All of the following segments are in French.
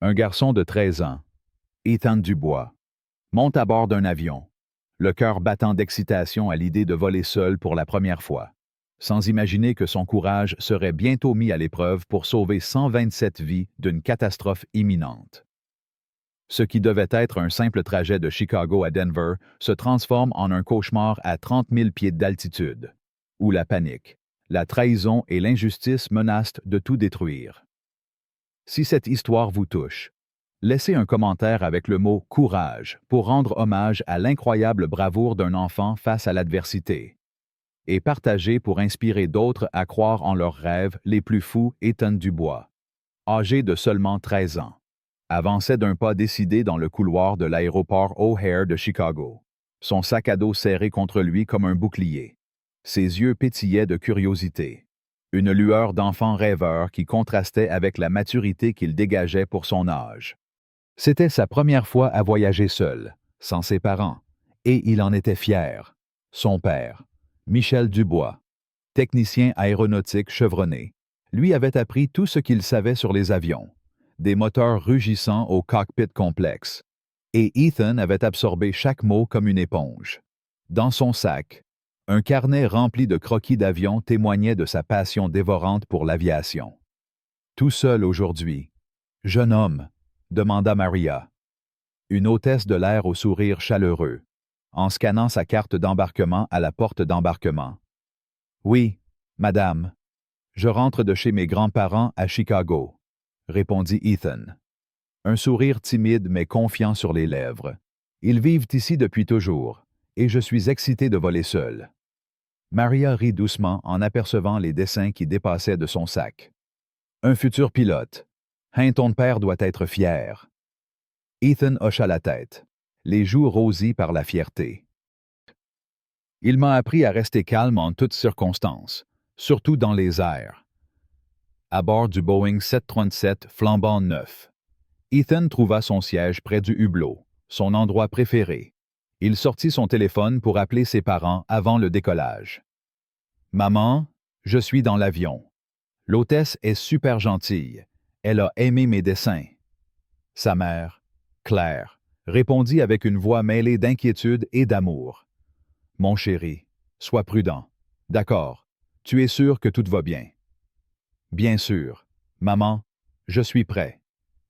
Un garçon de 13 ans, Ethan Dubois, monte à bord d'un avion, le cœur battant d'excitation à l'idée de voler seul pour la première fois, sans imaginer que son courage serait bientôt mis à l'épreuve pour sauver 127 vies d'une catastrophe imminente. Ce qui devait être un simple trajet de Chicago à Denver se transforme en un cauchemar à 30 000 pieds d'altitude, où la panique, la trahison et l'injustice menacent de tout détruire. Si cette histoire vous touche, laissez un commentaire avec le mot « courage » pour rendre hommage à l'incroyable bravoure d'un enfant face à l'adversité. Et partagez pour inspirer d'autres à croire en leurs rêves les plus fous. Ethan Dubois, âgé de seulement 13 ans, avançait d'un pas décidé dans le couloir de l'aéroport O'Hare de Chicago, son sac à dos serré contre lui comme un bouclier. Ses yeux pétillaient de curiosité, une lueur d'enfant rêveur qui contrastait avec la maturité qu'il dégageait pour son âge. C'était sa première fois à voyager seul, sans ses parents, et il en était fier. Son père, Michel Dubois, technicien aéronautique chevronné, lui avait appris tout ce qu'il savait sur les avions, des moteurs rugissants au cockpit complexe, et Ethan avait absorbé chaque mot comme une éponge. Dans son sac, un carnet rempli de croquis d'avion témoignait de sa passion dévorante pour l'aviation. Tout seul aujourd'hui, jeune homme, demanda Maria, une hôtesse de l'air au sourire chaleureux, en scannant sa carte d'embarquement à la porte d'embarquement. Oui, madame. Je rentre de chez mes grands-parents à Chicago, répondit Ethan. Un sourire timide mais confiant sur les lèvres. Ils vivent ici depuis toujours, et je suis excité de voler seul. Maria rit doucement en apercevant les dessins qui dépassaient de son sac. Un futur pilote. Hein, ton père doit être fier. Ethan hocha la tête, les joues rosies par la fierté. Il m'a appris à rester calme en toutes circonstances, surtout dans les airs. À bord du Boeing 737 flambant neuf, Ethan trouva son siège près du hublot, son endroit préféré. Il sortit son téléphone pour appeler ses parents avant le décollage. « Maman, je suis dans l'avion. L'hôtesse est super gentille. Elle a aimé mes dessins. » Sa mère, Claire, répondit avec une voix mêlée d'inquiétude et d'amour. « Mon chéri, sois prudent. D'accord, tu es sûr que tout va bien. »« Bien sûr. Maman, je suis prêt. »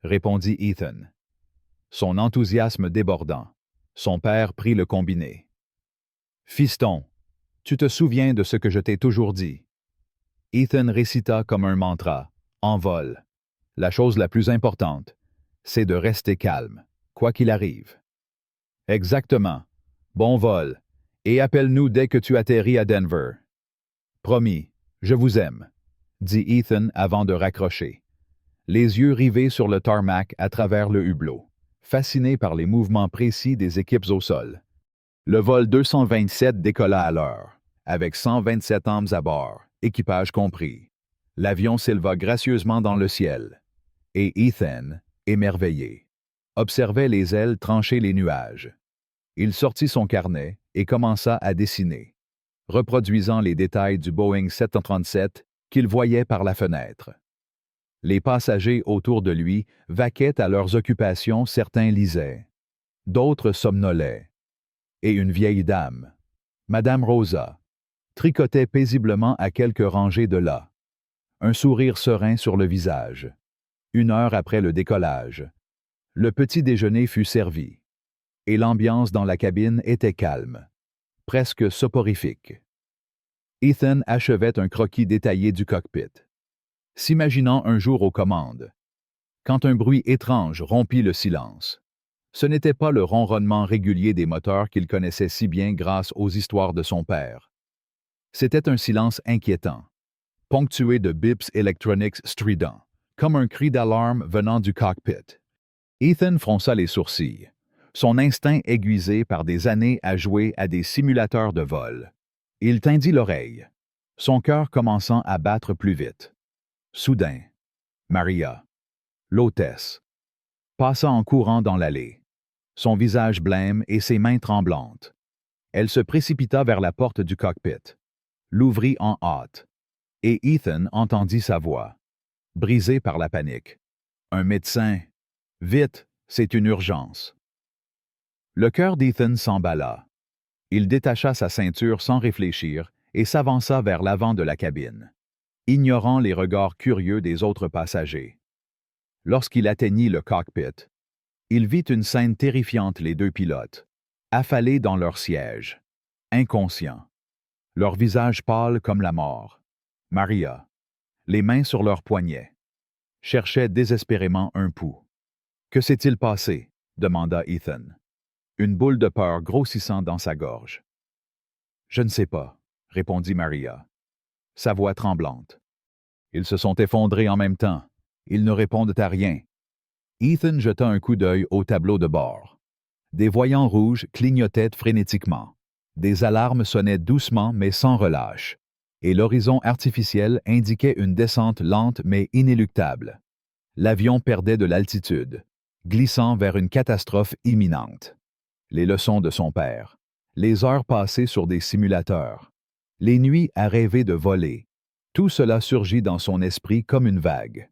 répondit Ethan. Son enthousiasme débordant, son père prit le combiné. « Fiston, tu te souviens de ce que je t'ai toujours dit. » Ethan récita comme un mantra, en vol. « La chose la plus importante, c'est de rester calme, quoi qu'il arrive. » « Exactement. Bon vol. Et appelle-nous dès que tu atterris à Denver. »« Promis, je vous aime, » dit Ethan avant de raccrocher, les yeux rivés sur le tarmac à travers le hublot, fasciné par les mouvements précis des équipes au sol. Le vol 227 décolla à l'heure, avec 127 âmes à bord, équipage compris. L'avion s'éleva gracieusement dans le ciel, et Ethan, émerveillé, observait les ailes trancher les nuages. Il sortit son carnet et commença à dessiner, reproduisant les détails du Boeing 737 qu'il voyait par la fenêtre. Les passagers autour de lui vaquaient à leurs occupations, certains lisaient, d'autres somnolaient. Et une vieille dame, Madame Rosa, tricotait paisiblement à quelques rangées de là, un sourire serein sur le visage. 1 heure après le décollage, le petit déjeuner fut servi, et l'ambiance dans la cabine était calme, presque soporifique. Ethan achevait un croquis détaillé du cockpit, s'imaginant un jour aux commandes, quand un bruit étrange rompit le silence. Ce n'était pas le ronronnement régulier des moteurs qu'il connaissait si bien grâce aux histoires de son père. C'était un silence inquiétant, ponctué de bips électroniques stridents, comme un cri d'alarme venant du cockpit. Ethan fronça les sourcils, son instinct aiguisé par des années à jouer à des simulateurs de vol. Il tendit l'oreille, son cœur commençant à battre plus vite. Soudain, Maria, l'hôtesse, passa en courant dans l'allée, son visage blême et ses mains tremblantes. Elle se précipita vers la porte du cockpit, l'ouvrit en hâte, et Ethan entendit sa voix, brisée par la panique. « Un médecin, Vite, c'est une urgence. Le cœur d'Ethan s'emballa. Il détacha sa ceinture sans réfléchir et s'avança vers l'avant de la cabine, ignorant les regards curieux des autres passagers. Lorsqu'il atteignit le cockpit, il vit une scène terrifiante les deux pilotes, affalés dans leur siège, inconscients, leurs visages pâles comme la mort. Maria, les mains sur leurs poignets, cherchait désespérément un pouls. « Que s'est-il passé? » demanda Ethan, une boule de peur grossissant dans sa gorge. « Je ne sais pas, » répondit Maria, sa voix tremblante. Ils se sont effondrés en même temps. Ils ne répondent à rien. Ethan jeta un coup d'œil au tableau de bord. Des voyants rouges clignotaient frénétiquement. Des alarmes sonnaient doucement mais sans relâche. Et l'horizon artificiel indiquait une descente lente mais inéluctable. L'avion perdait de l'altitude, glissant vers une catastrophe imminente. Les leçons de son père, les heures passées sur des simulateurs, les nuits à rêver de voler, tout cela surgit dans son esprit comme une vague.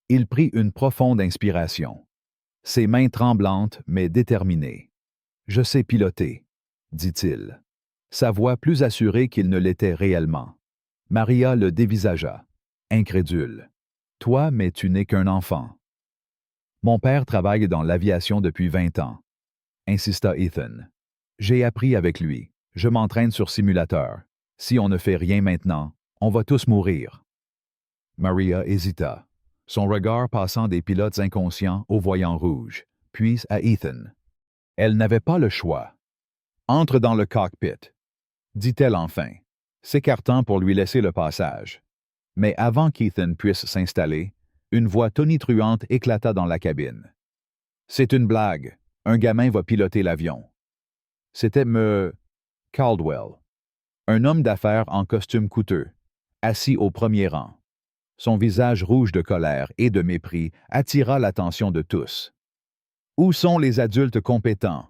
Il prit une profonde inspiration. Ses mains tremblantes mais déterminées. « Je sais piloter, » dit-il, sa voix plus assurée qu'il ne l'était réellement. Maria le dévisagea, incrédule. « Toi, mais tu n'es qu'un enfant. »« Mon père travaille dans l'aviation depuis 20 ans, » insista Ethan. « J'ai appris avec lui. Je m'entraîne sur simulateur. Si on ne fait rien maintenant, on va tous mourir. » Maria hésita, son regard passant des pilotes inconscients aux voyants rouges, puis à Ethan. Elle n'avait pas le choix. « Entre dans le cockpit, » dit-elle enfin, s'écartant pour lui laisser le passage. Mais avant qu'Ethan puisse s'installer, une voix tonitruante éclata dans la cabine. « C'est une blague. Un gamin va piloter l'avion. » C'était M. Caldwell, un homme d'affaires en costume coûteux, assis au premier rang. Son visage rouge de colère et de mépris attira l'attention de tous. « Où sont les adultes compétents?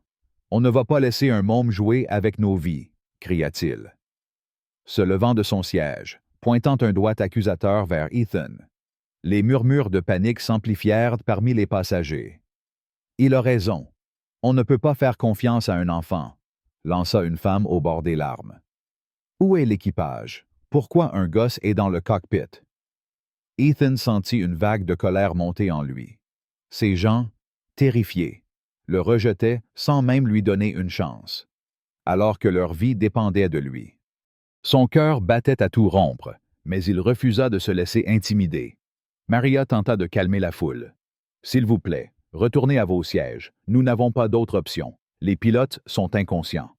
On ne va pas laisser un môme jouer avec nos vies, » cria-t-il, se levant de son siège, pointant un doigt accusateur vers Ethan. Les murmures de panique s'amplifièrent parmi les passagers. « Il a raison. On ne peut pas faire confiance à un enfant, » lança une femme au bord des larmes. « Où est l'équipage? Pourquoi un gosse est dans le cockpit? » Ethan sentit une vague de colère monter en lui. Ces gens, terrifiés, le rejetaient sans même lui donner une chance, alors que leur vie dépendait de lui. Son cœur battait à tout rompre, mais il refusa de se laisser intimider. Maria tenta de calmer la foule. « S'il vous plaît, retournez à vos sièges. Nous n'avons pas d'autre option. Les pilotes sont inconscients. »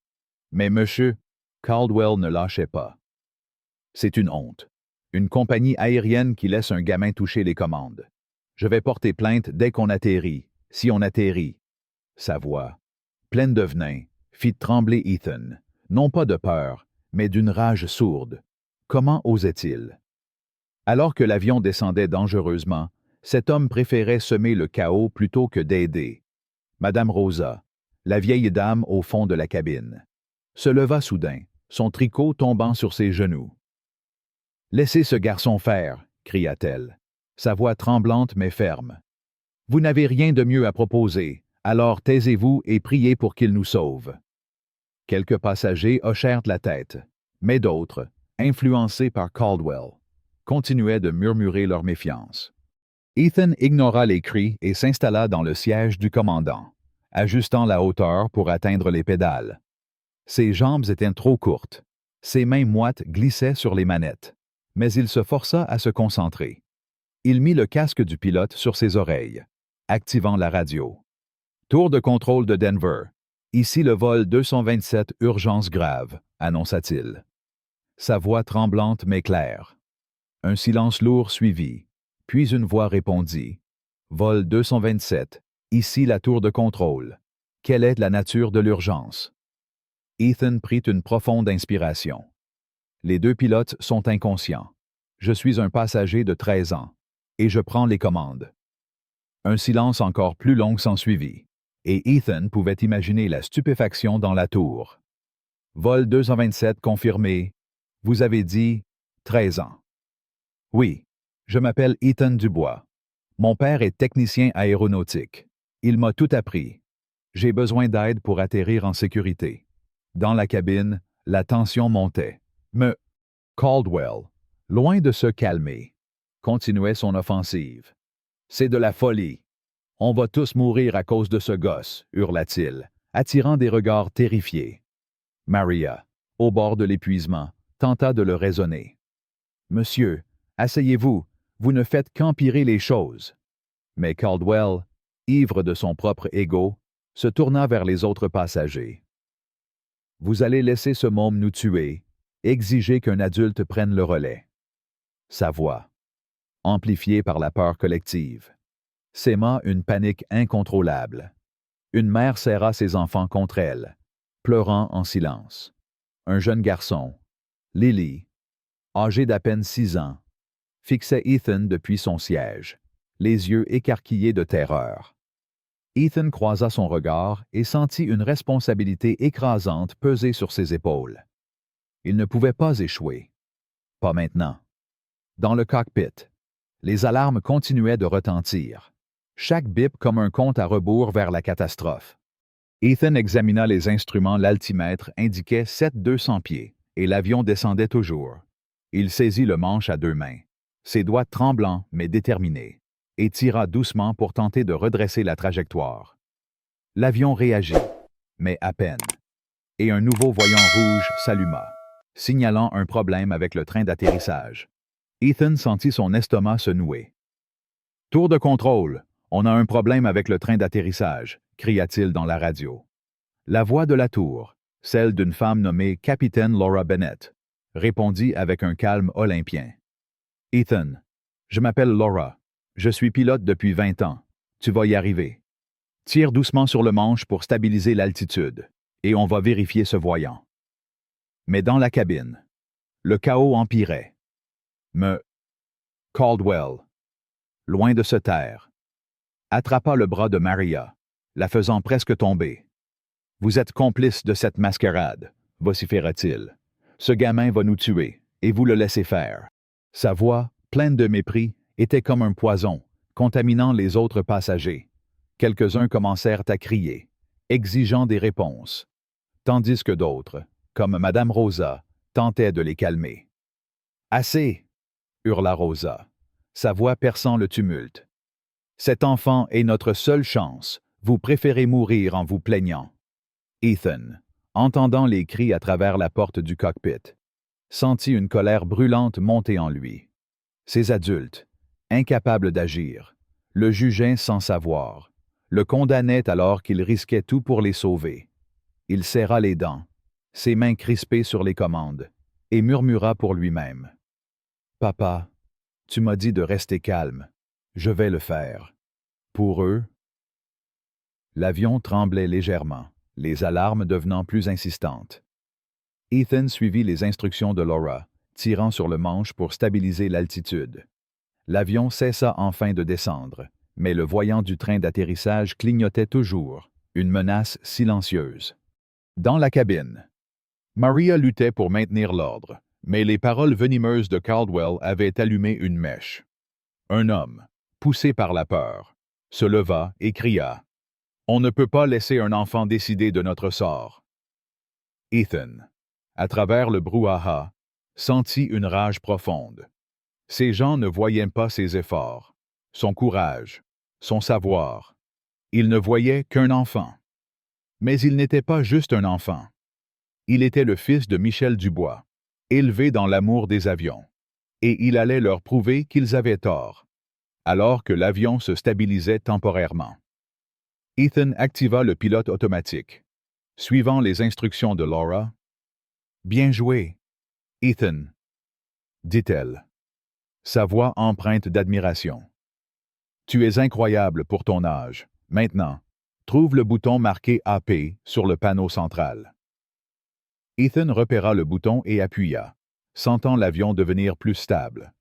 Mais monsieur, Caldwell ne lâchait pas. « C'est une honte. Une compagnie aérienne qui laisse un gamin toucher les commandes. Je vais porter plainte dès qu'on atterrit, si on atterrit. » Sa voix, pleine de venin, fit trembler Ethan, non pas de peur, mais d'une rage sourde. Comment osait-il? Alors que l'avion descendait dangereusement, cet homme préférait semer le chaos plutôt que d'aider. Madame Rosa, la vieille dame au fond de la cabine, se leva soudain, son tricot tombant sur ses genoux. « Laissez ce garçon faire, » cria-t-elle, sa voix tremblante mais ferme. « Vous n'avez rien de mieux à proposer, alors taisez-vous et priez pour qu'il nous sauve. » Quelques passagers hochèrent la tête, mais d'autres, influencés par Caldwell, continuaient de murmurer leur méfiance. Ethan ignora les cris et s'installa dans le siège du commandant, ajustant la hauteur pour atteindre les pédales. Ses jambes étaient trop courtes, ses mains moites glissaient sur les manettes, mais il se força à se concentrer. Il mit le casque du pilote sur ses oreilles, activant la radio. « Tour de contrôle de Denver. Ici le vol 227 urgence grave, » annonça-t-il. Sa voix tremblante mais claire. Un silence lourd suivit, puis une voix répondit. « Vol 227, ici la tour de contrôle. Quelle est la nature de l'urgence? » Ethan prit une profonde inspiration. « Les deux pilotes sont inconscients. Je suis un passager de 13 ans, et je prends les commandes. » Un silence encore plus long s'ensuivit, et Ethan pouvait imaginer la stupéfaction dans la tour. « Vol 227 confirmé. Vous avez dit 13 ans. » « Oui, je m'appelle Ethan Dubois. Mon père est technicien aéronautique. Il m'a tout appris. J'ai besoin d'aide pour atterrir en sécurité. Dans la cabine, la tension montait. Mais Caldwell, loin de se calmer, continuait son offensive. C'est de la folie. On va tous mourir à cause de ce gosse, hurla-t-il, attirant des regards terrifiés. Maria, au bord de l'épuisement, tenta de le raisonner. Monsieur, asseyez-vous, vous ne faites qu'empirer les choses. Mais Caldwell, ivre de son propre ego, se tourna vers les autres passagers. Vous allez laisser ce môme nous tuer, exiger qu'un adulte prenne le relais. Sa voix, amplifiée par la peur collective, sema une panique incontrôlable. Une mère serra ses enfants contre elle, pleurant en silence. Un jeune garçon, Lily, âgé d'à peine 6 ans, fixait Ethan depuis son siège, les yeux écarquillés de terreur. Ethan croisa son regard et sentit une responsabilité écrasante peser sur ses épaules. Il ne pouvait pas échouer. Pas maintenant. Dans le cockpit, les alarmes continuaient de retentir, chaque bip comme un compte à rebours vers la catastrophe. Ethan examina les instruments. L'altimètre indiquait 7,200 pieds, et l'avion descendait toujours. Il saisit le manche à 2 mains, ses doigts tremblants mais déterminés, et tira doucement pour tenter de redresser la trajectoire. L'avion réagit, mais à peine, et un nouveau voyant rouge s'alluma, signalant un problème avec le train d'atterrissage. Ethan sentit son estomac se nouer. « Tour de contrôle, on a un problème avec le train d'atterrissage », cria-t-il dans la radio. La voix de la tour, celle d'une femme nommée Capitaine Laura Bennett, répondit avec un calme olympien. « Ethan, je m'appelle Laura. Je suis pilote depuis 20 ans. Tu vas y arriver. Tire doucement sur le manche pour stabiliser l'altitude, et on va vérifier ce voyant. » Mais dans la cabine, le chaos empirait. Mais Caldwell, loin de se taire, attrapa le bras de Maria, la faisant presque tomber. « Vous êtes complice de cette mascarade, » vociféra-t-il. « Ce gamin va nous tuer, et vous le laissez faire. » Sa voix, pleine de mépris, était comme un poison, contaminant les autres passagers. Quelques-uns commencèrent à crier, exigeant des réponses, tandis que d'autres, comme Madame Rosa, tentaient de les calmer. « Assez !» hurla Rosa, sa voix perçant le tumulte. « Cet enfant est notre seule chance. Vous préférez mourir en vous plaignant. » Ethan, entendant les cris à travers la porte du cockpit, sentit une colère brûlante monter en lui. Ces adultes, incapables d'agir, le jugeaient sans savoir, le condamnaient alors qu'il risquait tout pour les sauver. Il serra les dents, ses mains crispées sur les commandes, et murmura pour lui-même. « Papa, tu m'as dit de rester calme. Je vais le faire. Pour eux. » L'avion tremblait légèrement, les alarmes devenant plus insistantes. Ethan suivit les instructions de Laura, tirant sur le manche pour stabiliser l'altitude. L'avion cessa enfin de descendre, mais le voyant du train d'atterrissage clignotait toujours, une menace silencieuse. Dans la cabine, Maria luttait pour maintenir l'ordre, mais les paroles venimeuses de Caldwell avaient allumé une mèche. Un homme, poussé par la peur, se leva et cria « On ne peut pas laisser un enfant décider de notre sort. » Ethan, à travers le brouhaha, sentit une rage profonde. Ces gens ne voyaient pas ses efforts, son courage, son savoir. Ils ne voyaient qu'un enfant. Mais il n'était pas juste un enfant. Il était le fils de Michel Dubois, élevé dans l'amour des avions, et il allait leur prouver qu'ils avaient tort, alors que l'avion se stabilisait temporairement. Ethan activa le pilote automatique, suivant les instructions de Laura. « Bien joué, Ethan, » dit-elle, sa voix empreinte d'admiration. « Tu es incroyable pour ton âge. Maintenant, trouve le bouton marqué AP sur le panneau central. » Ethan repéra le bouton et appuya, sentant l'avion devenir plus stable.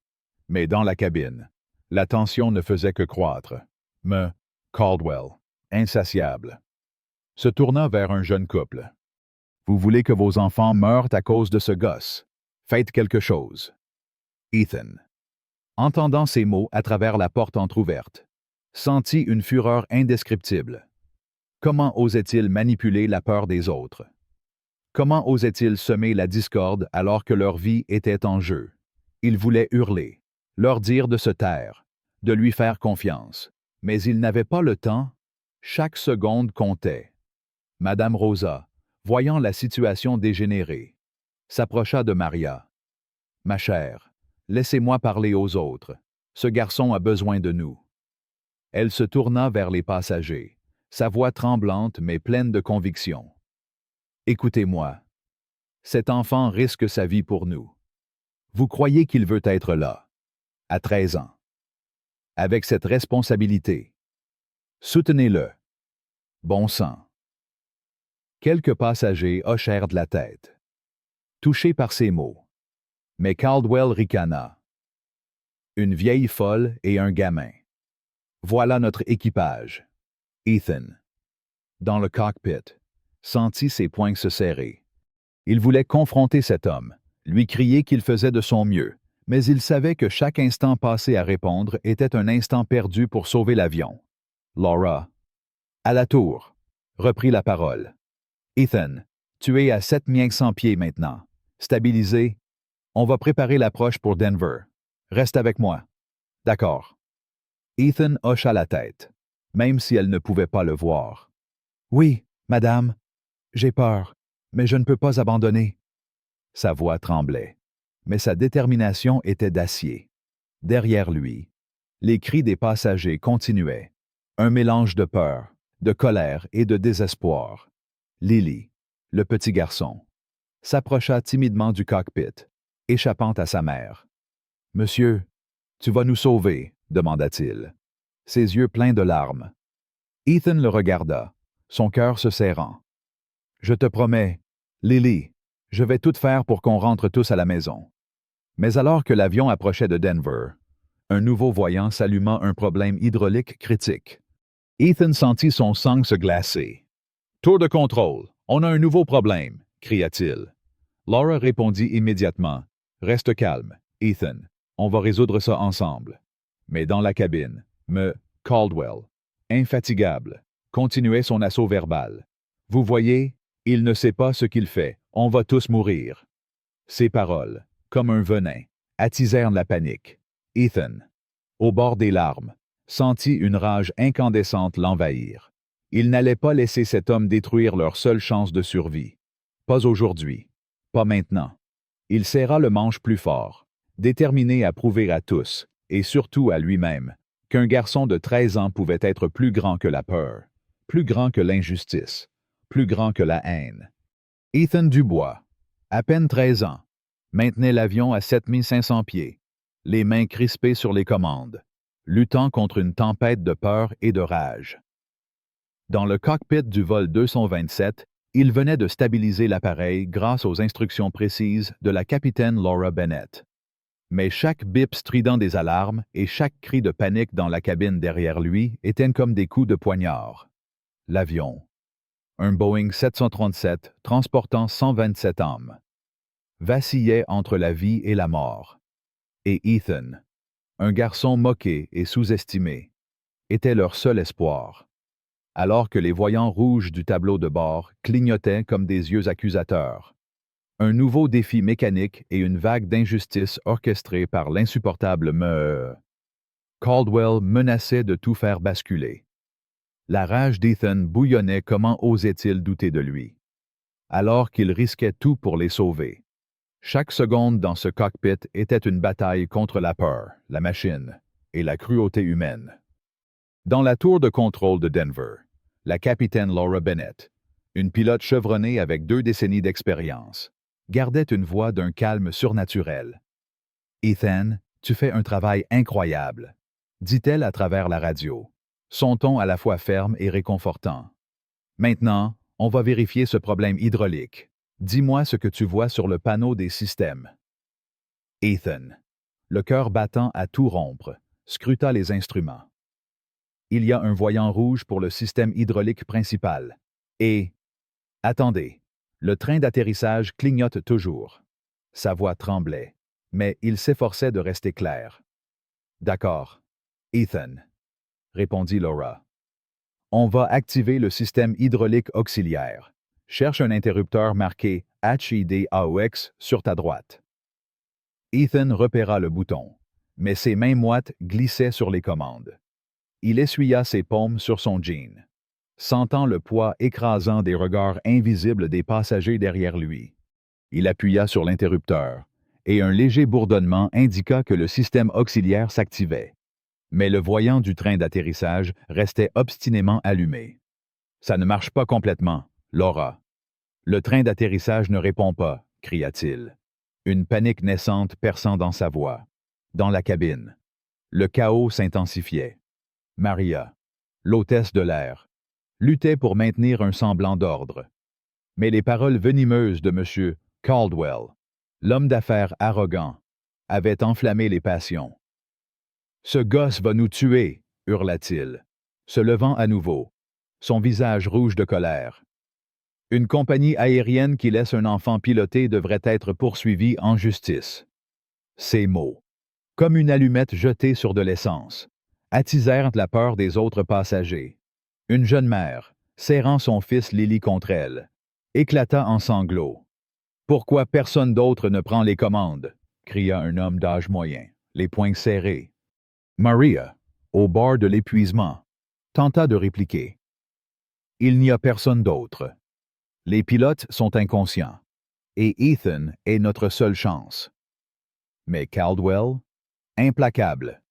Mais dans la cabine, la tension ne faisait que croître. Mais Caldwell, insatiable, se tourna vers un jeune couple. « Vous voulez que vos enfants meurent à cause de ce gosse? Faites quelque chose. » Ethan, entendant ces mots à travers la porte entr'ouverte, sentit une fureur indescriptible. Comment osait-il manipuler la peur des autres? Comment osait-il semer la discorde alors que leur vie était en jeu? Il voulait hurler, leur dire de se taire, de lui faire confiance. Mais il n'avait pas le temps. Chaque seconde comptait. Madame Rosa, voyant la situation dégénérer, s'approcha de Maria. « Ma chère, laissez-moi parler aux autres. Ce garçon a besoin de nous. » Elle se tourna vers les passagers, sa voix tremblante mais pleine de conviction. « Écoutez-moi. Cet enfant risque sa vie pour nous. Vous croyez qu'il veut être là, à 13 ans, avec cette responsabilité. Soutenez-le. Bon sang. » Quelques passagers hochèrent de la tête, touchés par ces mots. Mais Caldwell ricana. « Une vieille folle et un gamin. Voilà notre équipage. » Ethan, dans le cockpit, sentit ses poings se serrer. Il voulait confronter cet homme, lui crier qu'il faisait de son mieux, mais il savait que chaque instant passé à répondre était un instant perdu pour sauver l'avion. Laura, à la tour, reprit la parole. « Ethan, tu es à 7500 pieds maintenant. Stabilisé. On va préparer l'approche pour Denver. Reste avec moi. » « D'accord. » Ethan hocha la tête, même si elle ne pouvait pas le voir. « Oui, madame. J'ai peur, mais je ne peux pas abandonner. » Sa voix tremblait, mais sa détermination était d'acier. Derrière lui, les cris des passagers continuaient, un mélange de peur, de colère et de désespoir. Lily, le petit garçon, s'approcha timidement du cockpit, échappant à sa mère. « Monsieur, tu vas nous sauver, » demanda-t-il, ses yeux pleins de larmes. Ethan le regarda, son cœur se serrant. « Je te promets, Lily, je vais tout faire pour qu'on rentre tous à la maison. » Mais alors que l'avion approchait de Denver, un nouveau voyant s'alluma un problème hydraulique critique. Ethan sentit son sang se glacer. « Tour de contrôle, on a un nouveau problème, » cria-t-il. Laura répondit immédiatement. « Reste calme, Ethan, on va résoudre ça ensemble. » Mais dans la cabine, Caldwell, infatigable, continuait son assaut verbal. « Vous voyez, il ne sait pas ce qu'il fait, on va tous mourir. » Ces paroles, comme un venin, attisèrent la panique. Ethan, au bord des larmes, sentit une rage incandescente l'envahir. Il n'allait pas laisser cet homme détruire leur seule chance de survie. Pas aujourd'hui, pas maintenant. Il serra le manche plus fort, déterminé à prouver à tous, et surtout à lui-même, qu'un garçon de 13 ans pouvait être plus grand que la peur, plus grand que l'injustice, plus grand que la haine. Ethan Dubois, à peine 13 ans, maintenait l'avion à 7500 pieds, les mains crispées sur les commandes, luttant contre une tempête de peur et de rage. Dans le cockpit du vol 227, il venait de stabiliser l'appareil grâce aux instructions précises de la capitaine Laura Bennett. Mais chaque bip strident des alarmes et chaque cri de panique dans la cabine derrière lui étaient comme des coups de poignard. L'avion, un Boeing 737 transportant 127 hommes, vacillait entre la vie et la mort. Et Ethan, un garçon moqué et sous-estimé, était leur seul espoir. Alors que les voyants rouges du tableau de bord clignotaient comme des yeux accusateurs. Un nouveau défi mécanique et une vague d'injustice orchestrée par l'insupportable Caldwell menaçait de tout faire basculer. La rage d'Ethan bouillonnait. Comment osait-il douter de lui? Alors qu'il risquait tout pour les sauver. Chaque seconde dans ce cockpit était une bataille contre la peur, la machine et la cruauté humaine. Dans la tour de contrôle de Denver, la capitaine Laura Bennett, une pilote chevronnée avec 2 décennies d'expérience, gardait une voix d'un calme surnaturel. « Ethan, tu fais un travail incroyable, » dit-elle à travers la radio, son ton à la fois ferme et réconfortant. « Maintenant, on va vérifier ce problème hydraulique. Dis-moi ce que tu vois sur le panneau des systèmes. » Ethan, le cœur battant à tout rompre, scruta les instruments. « Il y a un voyant rouge pour le système hydraulique principal. Et... attendez. Le train d'atterrissage clignote toujours. » Sa voix tremblait, mais il s'efforçait de rester clair. « D'accord. Ethan. répondit Laura. On va activer le système hydraulique auxiliaire. Cherche un interrupteur marqué HIDAOX sur ta droite. Ethan repéra le bouton, mais ses mains moites glissaient sur les commandes. Il essuya ses paumes sur son jean, sentant le poids écrasant des regards invisibles des passagers derrière lui. Il appuya sur l'interrupteur, et un léger bourdonnement indiqua que le système auxiliaire s'activait. Mais le voyant du train d'atterrissage restait obstinément allumé. « Ça ne marche pas complètement, Laura. Le train d'atterrissage ne répond pas, cria-t-il. Une panique naissante perçant dans sa voix. Dans la cabine. Le chaos s'intensifiait. Maria, l'hôtesse de l'air, luttait pour maintenir un semblant d'ordre. Mais les paroles venimeuses de M. Caldwell, l'homme d'affaires arrogant, avaient enflammé les passions. « Ce gosse va nous tuer !» hurla-t-il, se levant à nouveau, son visage rouge de colère. Une compagnie aérienne qui laisse un enfant piloter devrait être poursuivie en justice. Ces mots, comme une allumette jetée sur de l'essence, attisèrent la peur des autres passagers. Une jeune mère, serrant son fils Lily contre elle, éclata en sanglots. « Pourquoi personne d'autre ne prend les commandes ?» cria un homme d'âge moyen, les poings serrés. Maria, au bord de l'épuisement, tenta de répliquer. « Il n'y a personne d'autre. Les pilotes sont inconscients, et Ethan est notre seule chance. » Mais Caldwell, implacable,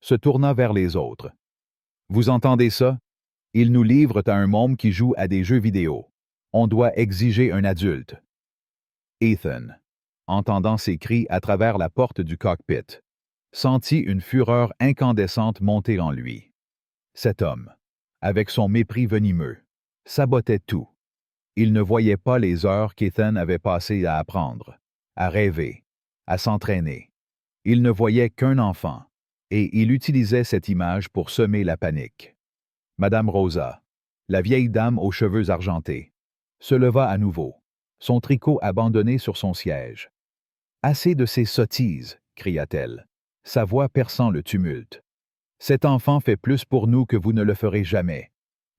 se tourna vers les autres. « Vous entendez ça? Ils nous livrent à un môme qui joue à des jeux vidéo. On doit exiger un adulte. » Ethan, entendant ces cris à travers la porte du cockpit, sentit une fureur incandescente monter en lui. Cet homme, avec son mépris venimeux, sabotait tout. Il ne voyait pas les heures qu'Ethan avait passées à apprendre, à rêver, à s'entraîner. Il ne voyait qu'un enfant, et il utilisait cette image pour semer la panique. Madame Rosa, la vieille dame aux cheveux argentés, se leva à nouveau, son tricot abandonné sur son siège. « Assez de ces sottises !» cria-t-elle, sa voix perçant le tumulte. « Cet enfant fait plus pour nous que vous ne le ferez jamais.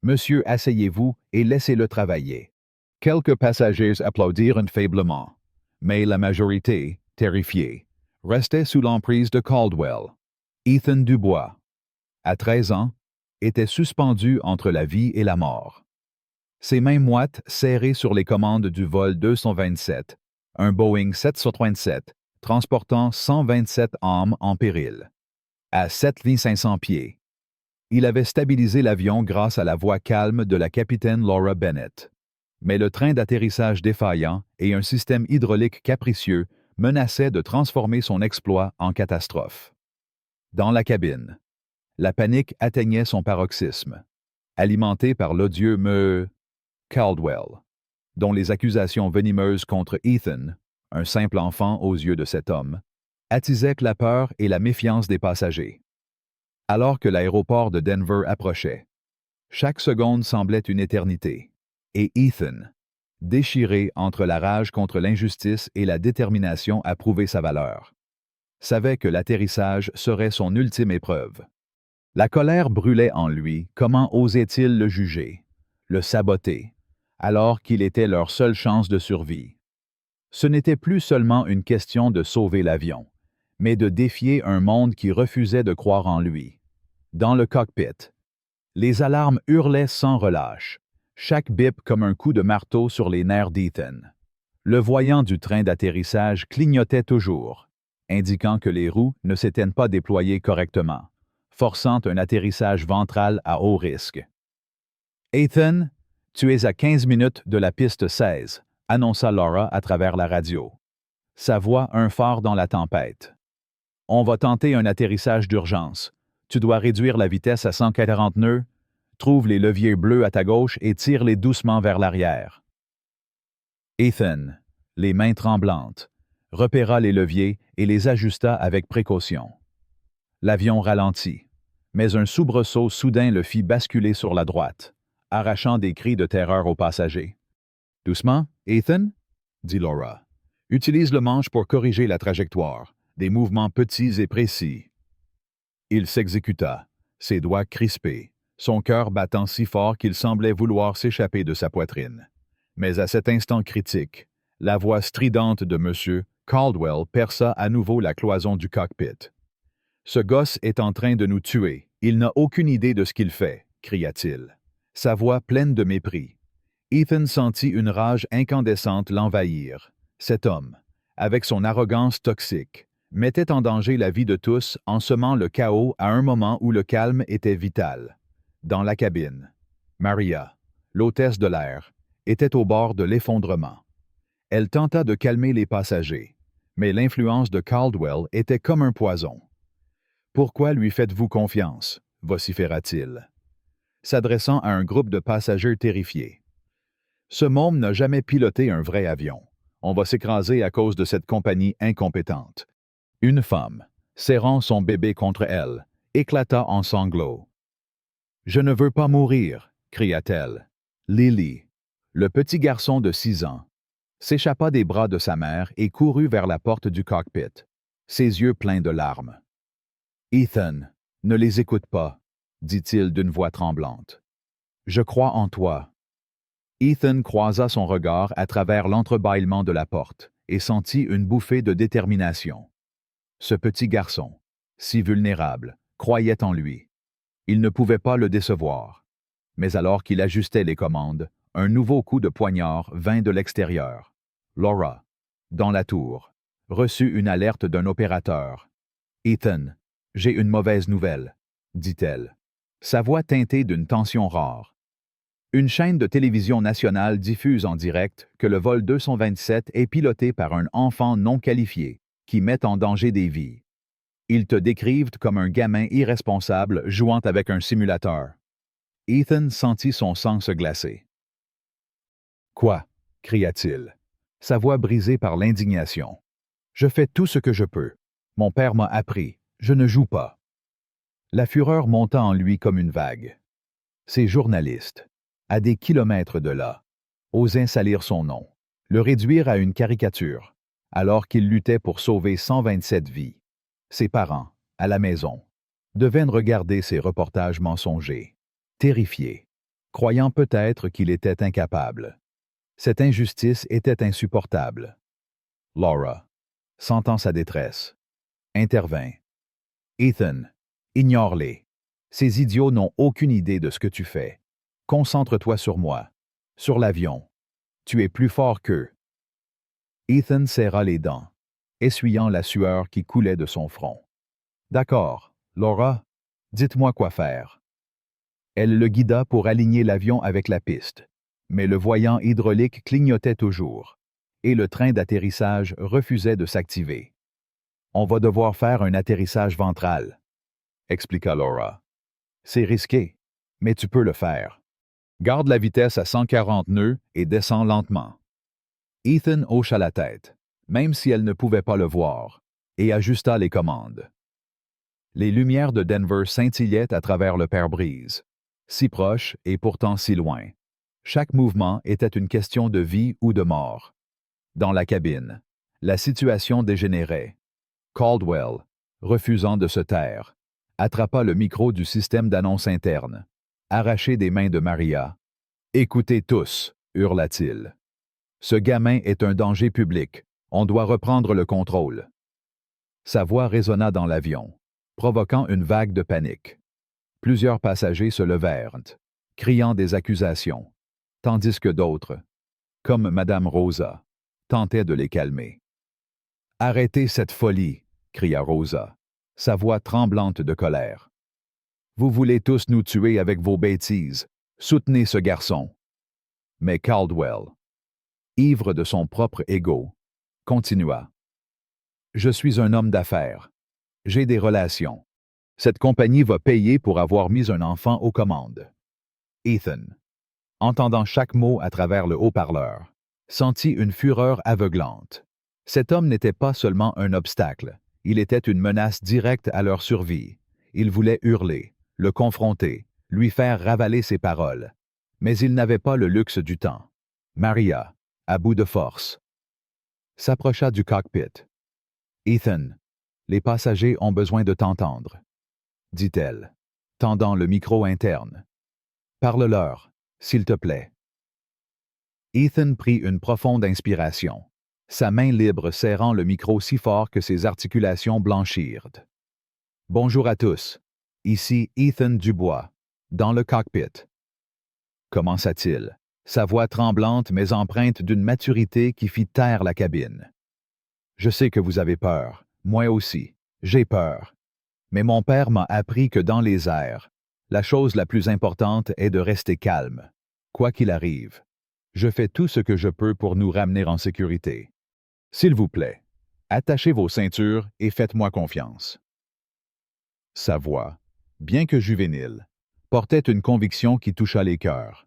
Monsieur, asseyez-vous et laissez-le travailler. » Quelques passagers applaudirent faiblement, mais la majorité, terrifiée, restait sous l'emprise de Caldwell. Ethan Dubois, à 13 ans, était suspendu entre la vie et la mort. Ses mains moites serrées sur les commandes du vol 227, un Boeing 737, transportant 127 âmes en péril. À 7500 pieds. Il avait stabilisé l'avion grâce à la voix calme de la capitaine Laura Bennett. Mais le train d'atterrissage défaillant et un système hydraulique capricieux menaçaient de transformer son exploit en catastrophe. Dans la cabine, la panique atteignait son paroxysme, alimentée par l'odieux M. Caldwell, dont les accusations venimeuses contre Ethan, un simple enfant aux yeux de cet homme, attisaient la peur et la méfiance des passagers. Alors que l'aéroport de Denver approchait, chaque seconde semblait une éternité. Et Ethan, déchiré entre la rage contre l'injustice et la détermination à prouver sa valeur, savait que l'atterrissage serait son ultime épreuve. La colère brûlait en lui, comment osait-il le juger, le saboter, alors qu'il était leur seule chance de survie? Ce n'était plus seulement une question de sauver l'avion, mais de défier un monde qui refusait de croire en lui. Dans le cockpit, les alarmes hurlaient sans relâche, chaque bip comme un coup de marteau sur les nerfs d'Ethan. Le voyant du train d'atterrissage clignotait toujours, indiquant que les roues ne s'étaient pas déployées correctement, forçant un atterrissage ventral à haut risque. « Ethan, tu es à 15 minutes de la piste 16, » annonça Laura à travers la radio. Sa voix un phare dans la tempête. « On va tenter un atterrissage d'urgence. Tu dois réduire la vitesse à 140 nœuds. Trouve les leviers bleus à ta gauche et tire-les doucement vers l'arrière. » Ethan, les mains tremblantes, repéra les leviers et les ajusta avec précaution. L'avion ralentit, mais un soubresaut soudain le fit basculer sur la droite, arrachant des cris de terreur aux passagers. « Doucement, Ethan ?» dit Laura. « Utilise le manche pour corriger la trajectoire, des mouvements petits et précis. » Il s'exécuta, ses doigts crispés, son cœur battant si fort qu'il semblait vouloir s'échapper de sa poitrine. Mais à cet instant critique, la voix stridente de M. Caldwell perça à nouveau la cloison du cockpit. « Ce gosse est en train de nous tuer. Il n'a aucune idée de ce qu'il fait, » cria-t-il. Sa voix pleine de mépris. Ethan sentit une rage incandescente l'envahir. Cet homme, avec son arrogance toxique, mettait en danger la vie de tous en semant le chaos à un moment où le calme était vital. Dans la cabine, Maria, l'hôtesse de l'air, était au bord de l'effondrement. Elle tenta de calmer les passagers, mais l'influence de Caldwell était comme un poison. « Pourquoi lui faites-vous confiance ?» vociféra-t-il, s'adressant à un groupe de passagers terrifiés. « Ce môme n'a jamais piloté un vrai avion. On va s'écraser à cause de cette compagnie incompétente. » Une femme, serrant son bébé contre elle, éclata en sanglots. « Je ne veux pas mourir !» cria-t-elle. Lily, le petit garçon de 6 ans, s'échappa des bras de sa mère et courut vers la porte du cockpit, ses yeux pleins de larmes. « Ethan, ne les écoute pas, » dit-il d'une voix tremblante. « Je crois en toi. » Ethan croisa son regard à travers l'entrebâillement de la porte et sentit une bouffée de détermination. Ce petit garçon, si vulnérable, croyait en lui. Il ne pouvait pas le décevoir. Mais alors qu'il ajustait les commandes, un nouveau coup de poignard vint de l'extérieur. Laura, dans la tour, reçut une alerte d'un opérateur. « Ethan, j'ai une mauvaise nouvelle, » dit-elle, sa voix teintée d'une tension rare. Une chaîne de télévision nationale diffuse en direct que le vol 227 est piloté par un enfant non qualifié qui met en danger des vies. Ils te décrivent comme un gamin irresponsable jouant avec un simulateur. Ethan sentit son sang se glacer. « Quoi ?» cria-t-il, sa voix brisée par l'indignation. « Je fais tout ce que je peux. Mon père m'a appris. Je ne joue pas. » La fureur monta en lui comme une vague. Ces journalistes, à des kilomètres de là, osaient salir son nom, le réduire à une caricature, alors qu'il luttait pour sauver 127 vies. Ses parents, à la maison, devaient regarder ces reportages mensongers, terrifiés, croyant peut-être qu'il était incapable. Cette injustice était insupportable. Laura, sentant sa détresse, intervint. « Ethan, ignore-les. Ces idiots n'ont aucune idée de ce que tu fais. Concentre-toi sur moi, sur l'avion. Tu es plus fort qu'eux. » Ethan serra les dents, essuyant la sueur qui coulait de son front. « D'accord, Laura, dites-moi quoi faire. » Elle le guida pour aligner l'avion avec la piste, mais le voyant hydraulique clignotait toujours, et le train d'atterrissage refusait de s'activer. « On va devoir faire un atterrissage ventral, » expliqua Laura. « C'est risqué, mais tu peux le faire. Garde la vitesse à 140 nœuds et descends lentement. » Ethan hocha la tête, même si elle ne pouvait pas le voir, et ajusta les commandes. Les lumières de Denver scintillaient à travers le pare-brise, si proche et pourtant si loin. Chaque mouvement était une question de vie ou de mort. Dans la cabine, la situation dégénérait. Caldwell, refusant de se taire, attrapa le micro du système d'annonce interne, arraché des mains de Maria. « Écoutez tous, » hurla-t-il. « Ce gamin est un danger public. On doit reprendre le contrôle. » Sa voix résonna dans l'avion, provoquant une vague de panique. Plusieurs passagers se levèrent, criant des accusations, tandis que d'autres, comme Madame Rosa, tentaient de les calmer. « Arrêtez cette folie !» cria Rosa, sa voix tremblante de colère. « Vous voulez tous nous tuer avec vos bêtises. Soutenez ce garçon. » Mais Caldwell, ivre de son propre ego, continua. « Je suis un homme d'affaires. J'ai des relations. Cette compagnie va payer pour avoir mis un enfant aux commandes. » Ethan, entendant chaque mot à travers le haut-parleur, sentit une fureur aveuglante. Cet homme n'était pas seulement un obstacle, il était une menace directe à leur survie. Il voulait hurler, le confronter, lui faire ravaler ses paroles. Mais il n'avait pas le luxe du temps. Maria, à bout de force, s'approcha du cockpit. « Ethan, les passagers ont besoin de t'entendre, » dit-elle. tendant le micro interne. « Parle-leur, s'il te plaît. » Ethan prit une profonde inspiration, sa main libre serrant le micro si fort que ses articulations blanchirent. « Bonjour à tous. Ici Ethan Dubois, dans le cockpit. » Commença-t-il, sa voix tremblante mais empreinte d'une maturité qui fit taire la cabine. « Je sais que vous avez peur, moi aussi, j'ai peur. Mais mon père m'a appris que dans les airs, la chose la plus importante est de rester calme, quoi qu'il arrive. Je fais tout ce que je peux pour nous ramener en sécurité. S'il vous plaît, attachez vos ceintures et faites-moi confiance. » Sa voix, bien que juvénile, portait une conviction qui toucha les cœurs.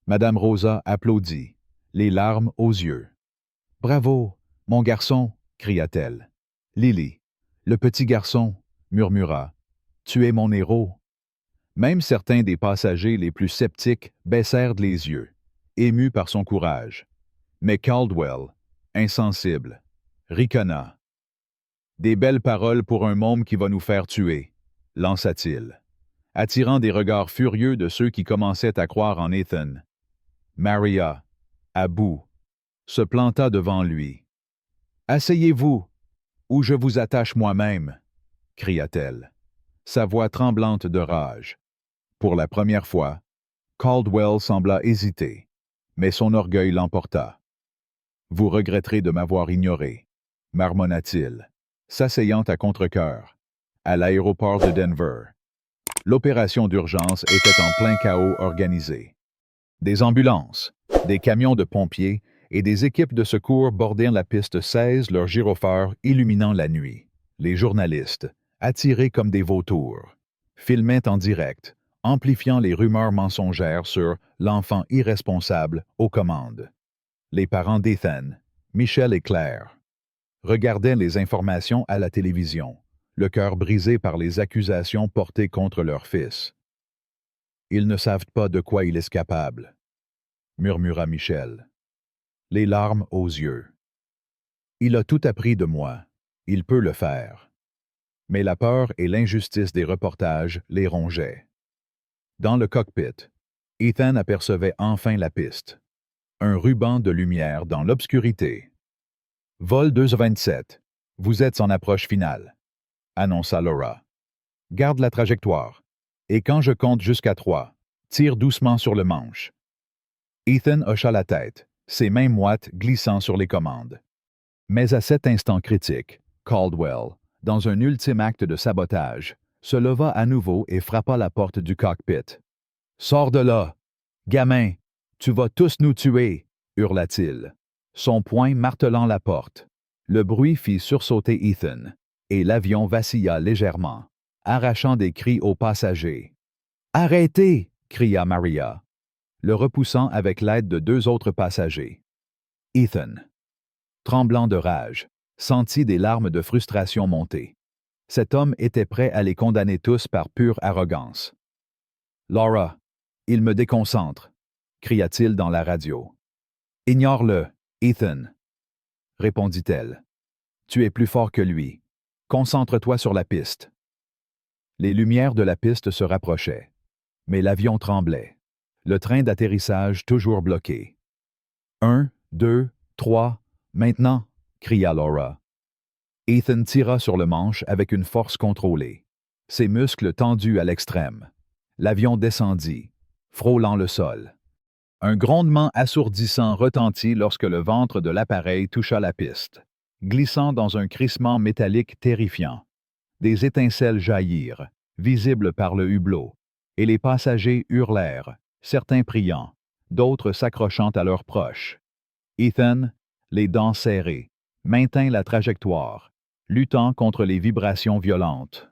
Madame Rosa applaudit, les larmes aux yeux. « Bravo, mon garçon !» cria-t-elle. « Lily, le petit garçon !» murmura. « Tu es mon héros. » Même certains des passagers les plus sceptiques baissèrent les yeux, émus par son courage. Mais Caldwell, insensible, ricana. « Des belles paroles pour un môme qui va nous faire tuer », lança-t-il, attirant des regards furieux de ceux qui commençaient à croire en Ethan. Maria, à bout, se planta devant lui. « Asseyez-vous, ou je vous attache moi-même », cria-t-elle, sa voix tremblante de rage. Pour la première fois, Caldwell sembla hésiter, mais son orgueil l'emporta. « Vous regretterez de m'avoir ignoré », marmonna-t-il, s'asseyant à contre-cœur, à l'aéroport de Denver. L'opération d'urgence était en plein chaos organisé. Des ambulances, des camions de pompiers et des équipes de secours bordaient la piste 16, leurs gyrophares illuminant la nuit. Les journalistes, attirés comme des vautours, filmaient en direct, amplifiant les rumeurs mensongères sur l'enfant irresponsable aux commandes. Les parents d'Ethan, Michel et Claire, regardaient les informations à la télévision, le cœur brisé par les accusations portées contre leur fils. « Ils ne savent pas de quoi il est capable, » murmura Michel, les larmes aux yeux. « Il a tout appris de moi. Il peut le faire. » Mais la peur et l'injustice des reportages les rongeaient. Dans le cockpit, Ethan apercevait enfin la piste. Un ruban de lumière dans l'obscurité. « Vol 227, vous êtes en approche finale, » annonça Laura. « Garde la trajectoire, et quand je compte jusqu'à 3, tire doucement sur le manche. » Ethan hocha la tête, ses mains moites glissant sur les commandes. Mais à cet instant critique, Caldwell, dans un ultime acte de sabotage, se leva à nouveau et frappa la porte du cockpit. « Sors de là! Gamin, tu vas tous nous tuer! » hurla-t-il, son poing martelant la porte. Le bruit fit sursauter Ethan, et l'avion vacilla légèrement, arrachant des cris aux passagers. « Arrêtez! » cria Maria, le repoussant avec l'aide de 2 autres passagers. Ethan, tremblant de rage, sentit des larmes de frustration monter. Cet homme était prêt à les condamner tous par pure arrogance. « Laura, il me déconcentre », cria-t-il dans la radio. « Ignore-le, Ethan, » répondit-elle. « Tu es plus fort que lui. Concentre-toi sur la piste. » Les lumières de la piste se rapprochaient, mais l'avion tremblait. Le train d'atterrissage toujours bloqué. « 1, 2, 3, maintenant !» cria Laura. Ethan tira sur le manche avec une force contrôlée, ses muscles tendus à l'extrême. L'avion descendit, frôlant le sol. Un grondement assourdissant retentit lorsque le ventre de l'appareil toucha la piste, glissant dans un crissement métallique terrifiant. Des étincelles jaillirent, visibles par le hublot, et les passagers hurlèrent, certains priant, d'autres s'accrochant à leurs proches. Ethan, les dents serrées, maintint la trajectoire, luttant contre les vibrations violentes.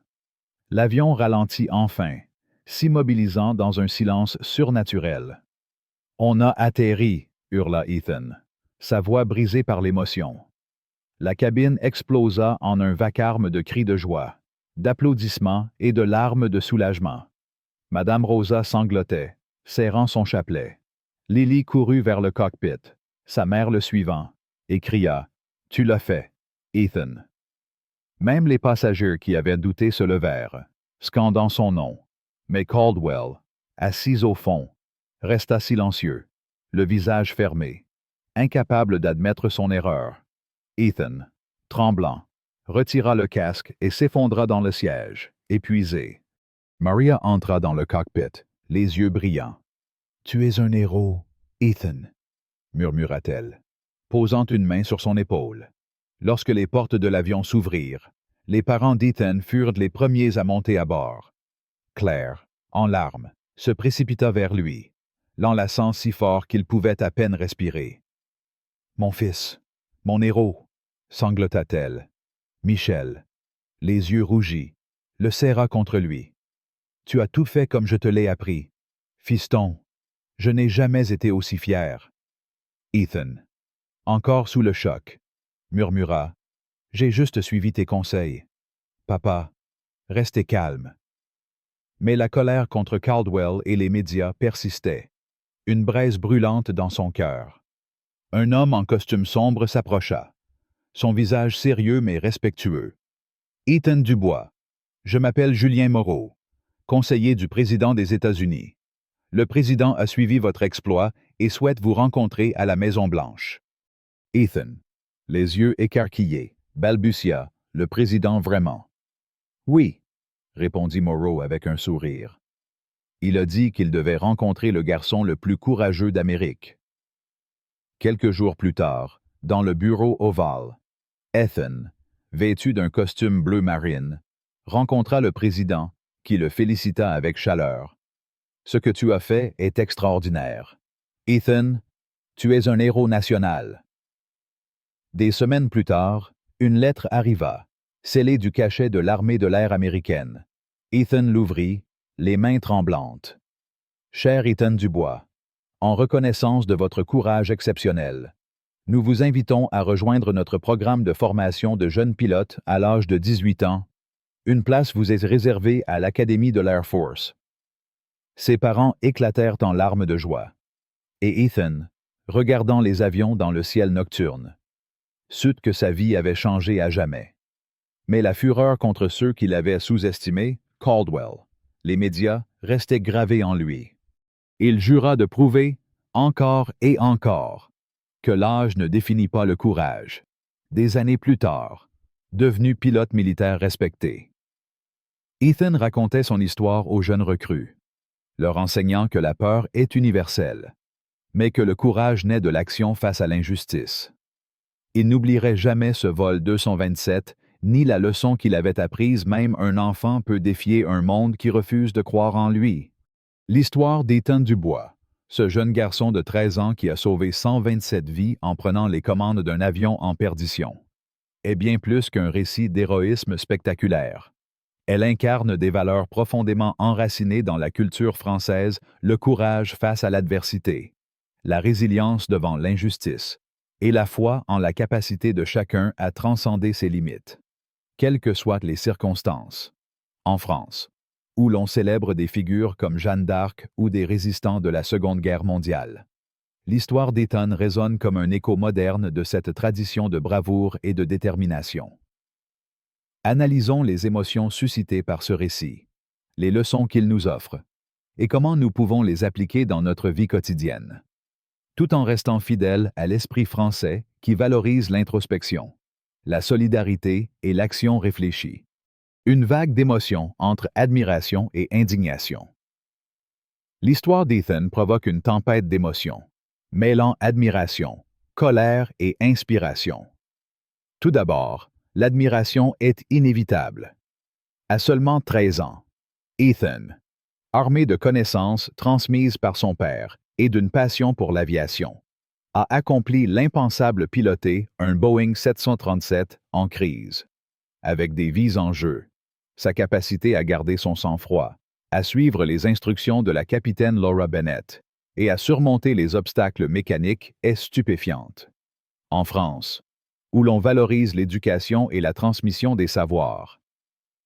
L'avion ralentit enfin, s'immobilisant dans un silence surnaturel. « On a atterri !» hurla Ethan, sa voix brisée par l'émotion. La cabine explosa en un vacarme de cris de joie, d'applaudissements et de larmes de soulagement. Madame Rosa sanglotait, serrant son chapelet. Lily courut vers le cockpit, sa mère le suivant, et cria « Tu l'as fait, Ethan !» Même les passagers qui avaient douté se levèrent, scandant son nom. Mais Caldwell, assis au fond, resta silencieux, le visage fermé, incapable d'admettre son erreur. Ethan, tremblant, retira le casque et s'effondra dans le siège, épuisé. Maria entra dans le cockpit, les yeux brillants. « Tu es un héros, Ethan, » murmura-t-elle, posant une main sur son épaule. Lorsque les portes de l'avion s'ouvrirent, les parents d'Ethan furent les premiers à monter à bord. Claire, en larmes, se précipita vers lui, l'enlaçant si fort qu'il pouvait à peine respirer. « Mon fils, mon héros !» sanglota-t-elle. Michel, les yeux rougis, le serra contre lui. « Tu as tout fait comme je te l'ai appris. Fiston, je n'ai jamais été aussi fier. » Ethan, encore sous le choc, murmura. « J'ai juste suivi tes conseils. Papa, restez calme. » Mais la colère contre Caldwell et les médias persistait, une braise brûlante dans son cœur. Un homme en costume sombre s'approcha, son visage sérieux mais respectueux. « Ethan Dubois, je m'appelle Julien Moreau, conseiller du président des États-Unis. Le président a suivi votre exploit et souhaite vous rencontrer à la Maison-Blanche. » Ethan, les yeux écarquillés, balbutia, « Le président vraiment? » « Oui, » répondit Moreau avec un sourire. Il a dit qu'il devait rencontrer le garçon le plus courageux d'Amérique. Quelques jours plus tard, dans le bureau ovale, Ethan, vêtu d'un costume bleu marine, rencontra le président, qui le félicita avec chaleur. « Ce que tu as fait est extraordinaire. Ethan, tu es un héros national. » Des semaines plus tard, une lettre arriva, scellée du cachet de l'armée de l'air américaine. Ethan l'ouvrit, les mains tremblantes. « Cher Ethan Dubois, en reconnaissance de votre courage exceptionnel, nous vous invitons à rejoindre notre programme de formation de jeunes pilotes à l'âge de 18 ans. Une place vous est réservée à l'Académie de l'Air Force. » Ses parents éclatèrent en larmes de joie. Et Ethan, regardant les avions dans le ciel nocturne, sut que sa vie avait changé à jamais. Mais la fureur contre ceux qui l'avaient sous-estimé, Caldwell, les médias, restait gravée en lui. Il jura de prouver, encore et encore, que l'âge ne définit pas le courage. Des années plus tard, devenu pilote militaire respecté. Ethan racontait son histoire aux jeunes recrues, leur enseignant que la peur est universelle, mais que le courage naît de l'action face à l'injustice. Il n'oublierait jamais ce vol 227, ni la leçon qu'il avait apprise: même un enfant peut défier un monde qui refuse de croire en lui. L'histoire d'Ethan Dubois, ce jeune garçon de 13 ans qui a sauvé 127 vies en prenant les commandes d'un avion en perdition, est bien plus qu'un récit d'héroïsme spectaculaire. Elle incarne des valeurs profondément enracinées dans la culture française: le courage face à l'adversité, la résilience devant l'injustice, et la foi en la capacité de chacun à transcender ses limites, quelles que soient les circonstances. En France, où l'on célèbre des figures comme Jeanne d'Arc ou des résistants de la Seconde Guerre mondiale, l'histoire d'Ethan résonne comme un écho moderne de cette tradition de bravoure et de détermination. Analysons les émotions suscitées par ce récit, les leçons qu'il nous offre, et comment nous pouvons les appliquer dans notre vie quotidienne, tout en restant fidèles à l'esprit français qui valorise l'introspection, la solidarité et l'action réfléchie. Une vague d'émotions entre admiration et indignation. L'histoire d'Ethan provoque une tempête d'émotions, mêlant admiration, colère et inspiration. Tout d'abord, l'admiration est inévitable. À seulement 13 ans, Ethan, armé de connaissances transmises par son père et d'une passion pour l'aviation, a accompli l'impensable: piloter un Boeing 737 en crise. Avec des vies en jeu, sa capacité à garder son sang-froid, à suivre les instructions de la capitaine Laura Bennett et à surmonter les obstacles mécaniques est stupéfiante. En France, où l'on valorise l'éducation et la transmission des savoirs,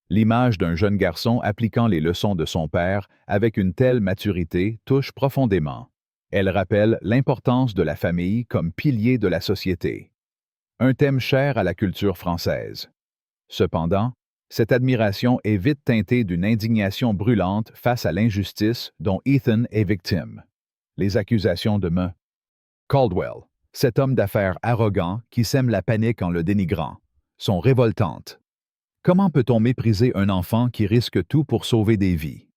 l'image d'un jeune garçon appliquant les leçons de son père avec une telle maturité touche profondément. Elle rappelle l'importance de la famille comme pilier de la société, un thème cher à la culture française. Cependant, Cette admiration est vite teintée d'une indignation brûlante face à l'injustice dont Ethan est victime. Les accusations de M. Caldwell, cet homme d'affaires arrogant qui sème la panique en le dénigrant, sont révoltantes. Comment peut-on mépriser un enfant qui risque tout pour sauver des vies?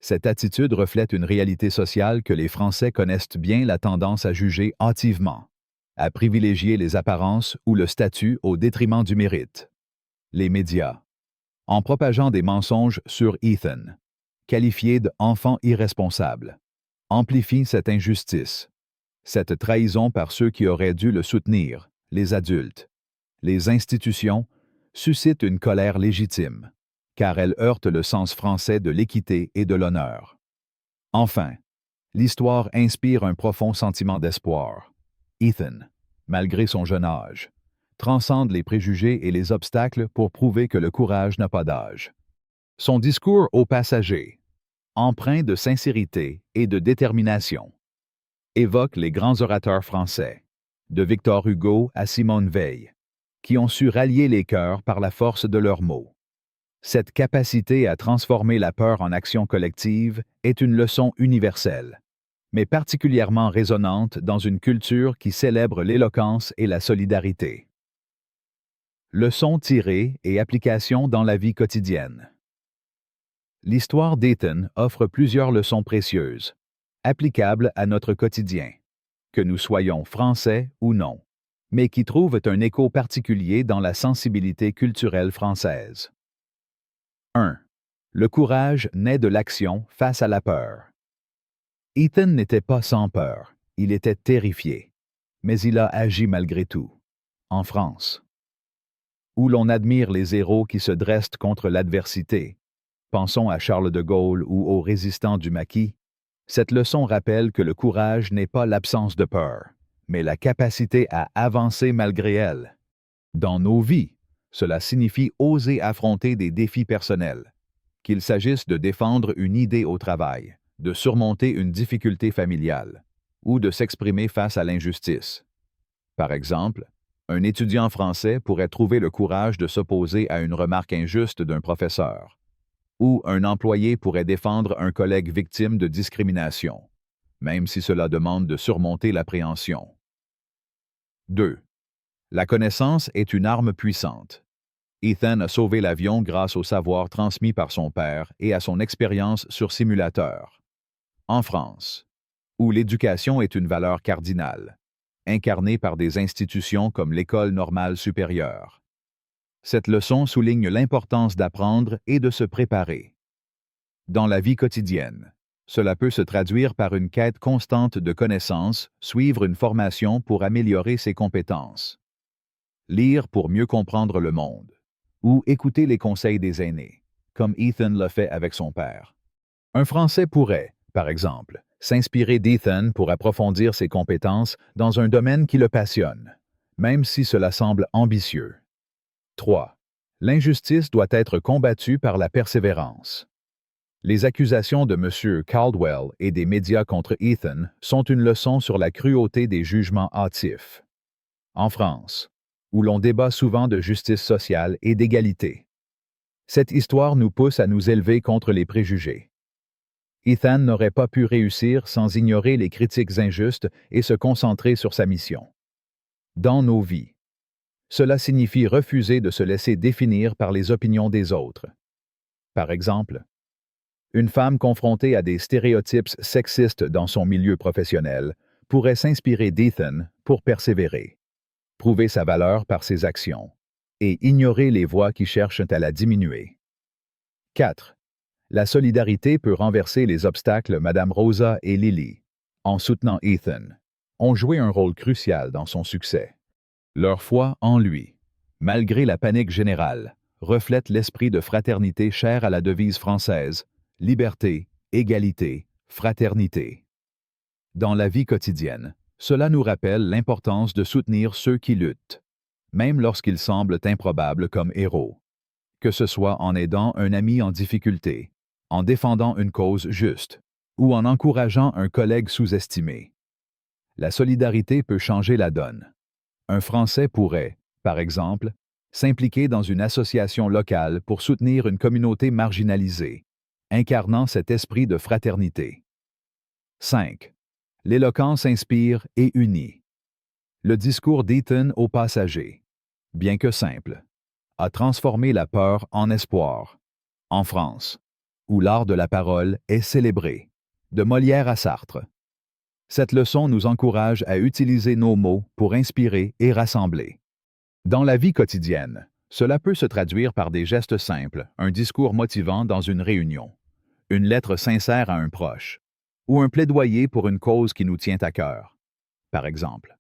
Cette attitude reflète une réalité sociale que les Français connaissent bien la tendance à juger hâtivement, à privilégier les apparences ou le statut au détriment du mérite. Les médias, en propageant des mensonges sur Ethan, qualifié d'enfant irresponsable, amplifient cette injustice, cette trahison par ceux qui auraient dû le soutenir, les adultes. Les institutions suscitent une colère légitime, car elles heurtent le sens français de l'équité et de l'honneur. Enfin, l'histoire inspire un profond sentiment d'espoir. Ethan, malgré son jeune âge, transcende les préjugés et les obstacles pour prouver que le courage n'a pas d'âge. Son discours aux passagers, empreint de sincérité et de détermination, évoque les grands orateurs français, de Victor Hugo à Simone Veil, qui ont su rallier les cœurs par la force de leurs mots. Cette capacité à transformer la peur en action collective est une leçon universelle, mais particulièrement résonante dans une culture qui célèbre l'éloquence et la solidarité. Leçons tirées et applications dans la vie quotidienne. L'histoire d'Ethan offre plusieurs leçons précieuses, applicables à notre quotidien, que nous soyons français ou non, mais qui trouvent un écho particulier dans la sensibilité culturelle française. 1. Le courage naît de l'action face à la peur. Ethan n'était pas sans peur, il était terrifié, mais il a agi malgré tout. En France, où l'on admire les héros qui se dressent contre l'adversité, pensons à Charles de Gaulle ou aux résistants du Maquis, cette leçon rappelle que le courage n'est pas l'absence de peur, mais la capacité à avancer malgré elle. Dans nos vies, cela signifie oser affronter des défis personnels, qu'il s'agisse de défendre une idée au travail, de surmonter une difficulté familiale, ou de s'exprimer face à l'injustice. Par exemple, un étudiant français pourrait trouver le courage de s'opposer à une remarque injuste d'un professeur, ou un employé pourrait défendre un collègue victime de discrimination, même si cela demande de surmonter l'appréhension. 2. La connaissance est une arme puissante. Ethan a sauvé l'avion grâce au savoir transmis par son père et à son expérience sur simulateur. En France, où l'éducation est une valeur cardinale, incarnée par des institutions comme l'École normale supérieure. Cette leçon souligne l'importance d'apprendre et de se préparer. Dans la vie quotidienne, cela peut se traduire par une quête constante de connaissances, suivre une formation pour améliorer ses compétences, lire pour mieux comprendre le monde, ou écouter les conseils des aînés, comme Ethan l'a fait avec son père. Un Français pourrait, par exemple, s'inspirer d'Ethan pour approfondir ses compétences dans un domaine qui le passionne, même si cela semble ambitieux. 3. L'injustice doit être combattue par la persévérance. Les accusations de M. Caldwell et des médias contre Ethan sont une leçon sur la cruauté des jugements hâtifs. En France, où l'on débat souvent de justice sociale et d'égalité, cette histoire nous pousse à nous élever contre les préjugés. Ethan n'aurait pas pu réussir sans ignorer les critiques injustes et se concentrer sur sa mission. Dans nos vies, cela signifie refuser de se laisser définir par les opinions des autres. Par exemple, une femme confrontée à des stéréotypes sexistes dans son milieu professionnel pourrait s'inspirer d'Ethan pour persévérer, prouver sa valeur par ses actions, et ignorer les voix qui cherchent à la diminuer. 4. La solidarité peut renverser les obstacles. Madame Rosa et Lily, en soutenant Ethan, ont joué un rôle crucial dans son succès. Leur foi en lui, malgré la panique générale, reflète l'esprit de fraternité cher à la devise française: liberté, égalité, fraternité. Dans la vie quotidienne, cela nous rappelle l'importance de soutenir ceux qui luttent, même lorsqu'ils semblent improbables comme héros. Que ce soit en aidant un ami en difficulté, en défendant une cause juste, ou en encourageant un collègue sous-estimé. La solidarité peut changer la donne. Un Français pourrait, par exemple, s'impliquer dans une association locale pour soutenir une communauté marginalisée, incarnant cet esprit de fraternité. 5. L'éloquence inspire et unit. Le discours d'Ethan aux passagers, bien que simple, a transformé la peur en espoir. En France, où l'art de la parole est célébré, de Molière à Sartre. Cette leçon nous encourage à utiliser nos mots pour inspirer et rassembler. Dans la vie quotidienne, cela peut se traduire par des gestes simples, un discours motivant dans une réunion, une lettre sincère à un proche, ou un plaidoyer pour une cause qui nous tient à cœur. Par exemple,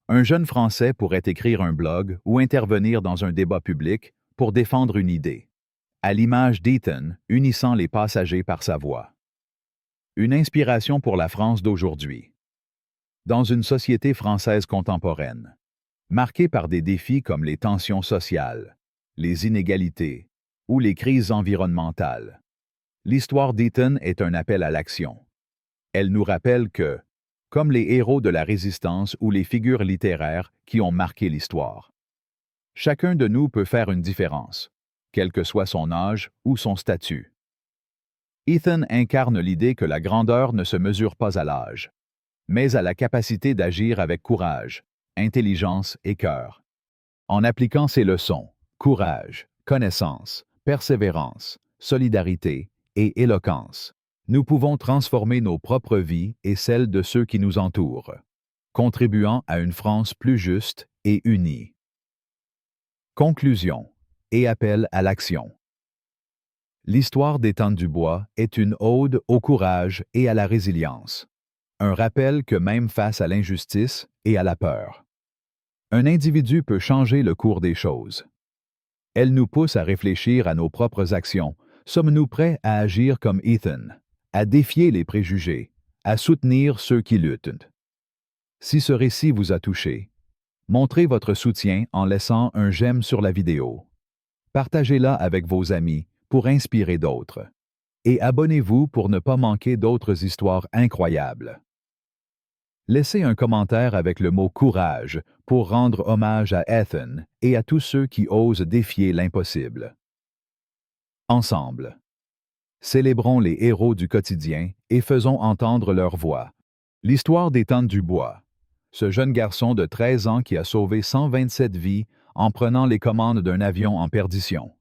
un jeune Français pourrait écrire un blog ou intervenir dans un débat public pour défendre une idée, à l'image d'Ethan unissant les passagers par sa voix. Une inspiration pour la France d'aujourd'hui. Dans une société française contemporaine, marquée par des défis comme les tensions sociales, les inégalités ou les crises environnementales, l'histoire d'Ethan est un appel à l'action. Elle nous rappelle que, comme les héros de la Résistance ou les figures littéraires qui ont marqué l'histoire, chacun de nous peut faire une différence, quel que soit son âge ou son statut. Ethan incarne l'idée que la grandeur ne se mesure pas à l'âge, mais à la capacité d'agir avec courage, intelligence et cœur. En appliquant ces leçons, courage, connaissance, persévérance, solidarité et éloquence, nous pouvons transformer nos propres vies et celles de ceux qui nous entourent, contribuant à une France plus juste et unie. Conclusion et appel à l'action. L'histoire d'Étienne Dubois est une ode au courage et à la résilience. Un rappel que même face à l'injustice et à la peur, un individu peut changer le cours des choses. Elle nous pousse à réfléchir à nos propres actions. Sommes-nous prêts à agir comme Ethan, à défier les préjugés, à soutenir ceux qui luttent? Si ce récit vous a touché, montrez votre soutien en laissant un j'aime sur la vidéo. Partagez-la avec vos amis pour inspirer d'autres. Et abonnez-vous pour ne pas manquer d'autres histoires incroyables. Laissez un commentaire avec le mot « courage » pour rendre hommage à Ethan et à tous ceux qui osent défier l'impossible. Ensemble, célébrons les héros du quotidien et faisons entendre leur voix. L'histoire d'Étienne Dubois, ce jeune garçon de 13 ans qui a sauvé 127 vies en prenant les commandes d'un avion en perdition,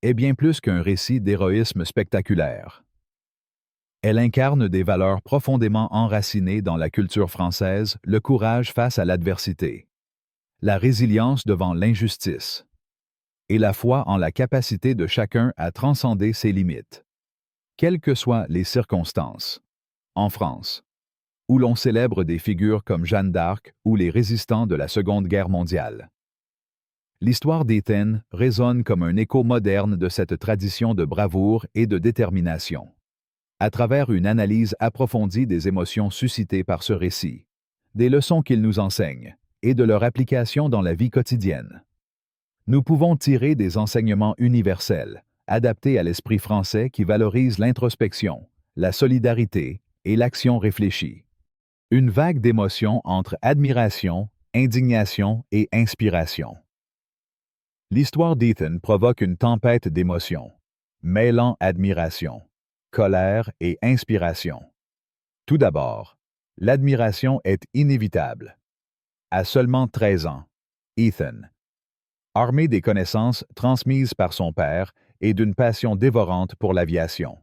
est bien plus qu'un récit d'héroïsme spectaculaire. Elle incarne des valeurs profondément enracinées dans la culture française, le courage face à l'adversité, la résilience devant l'injustice, et la foi en la capacité de chacun à transcender ses limites, quelles que soient les circonstances. En France, où l'on célèbre des figures comme Jeanne d'Arc ou les résistants de la Seconde Guerre mondiale, l'histoire d'Étienne résonne comme un écho moderne de cette tradition de bravoure et de détermination. À travers une analyse approfondie des émotions suscitées par ce récit, des leçons qu'il nous enseigne et de leur application dans la vie quotidienne, nous pouvons tirer des enseignements universels, adaptés à l'esprit français qui valorise l'introspection, la solidarité et l'action réfléchie. Une vague d'émotions entre admiration, indignation et inspiration. L'histoire d'Ethan provoque une tempête d'émotions, mêlant admiration, colère et inspiration. Tout d'abord, l'admiration est inévitable. À seulement 13 ans, Ethan, armé des connaissances transmises par son père et d'une passion dévorante pour l'aviation,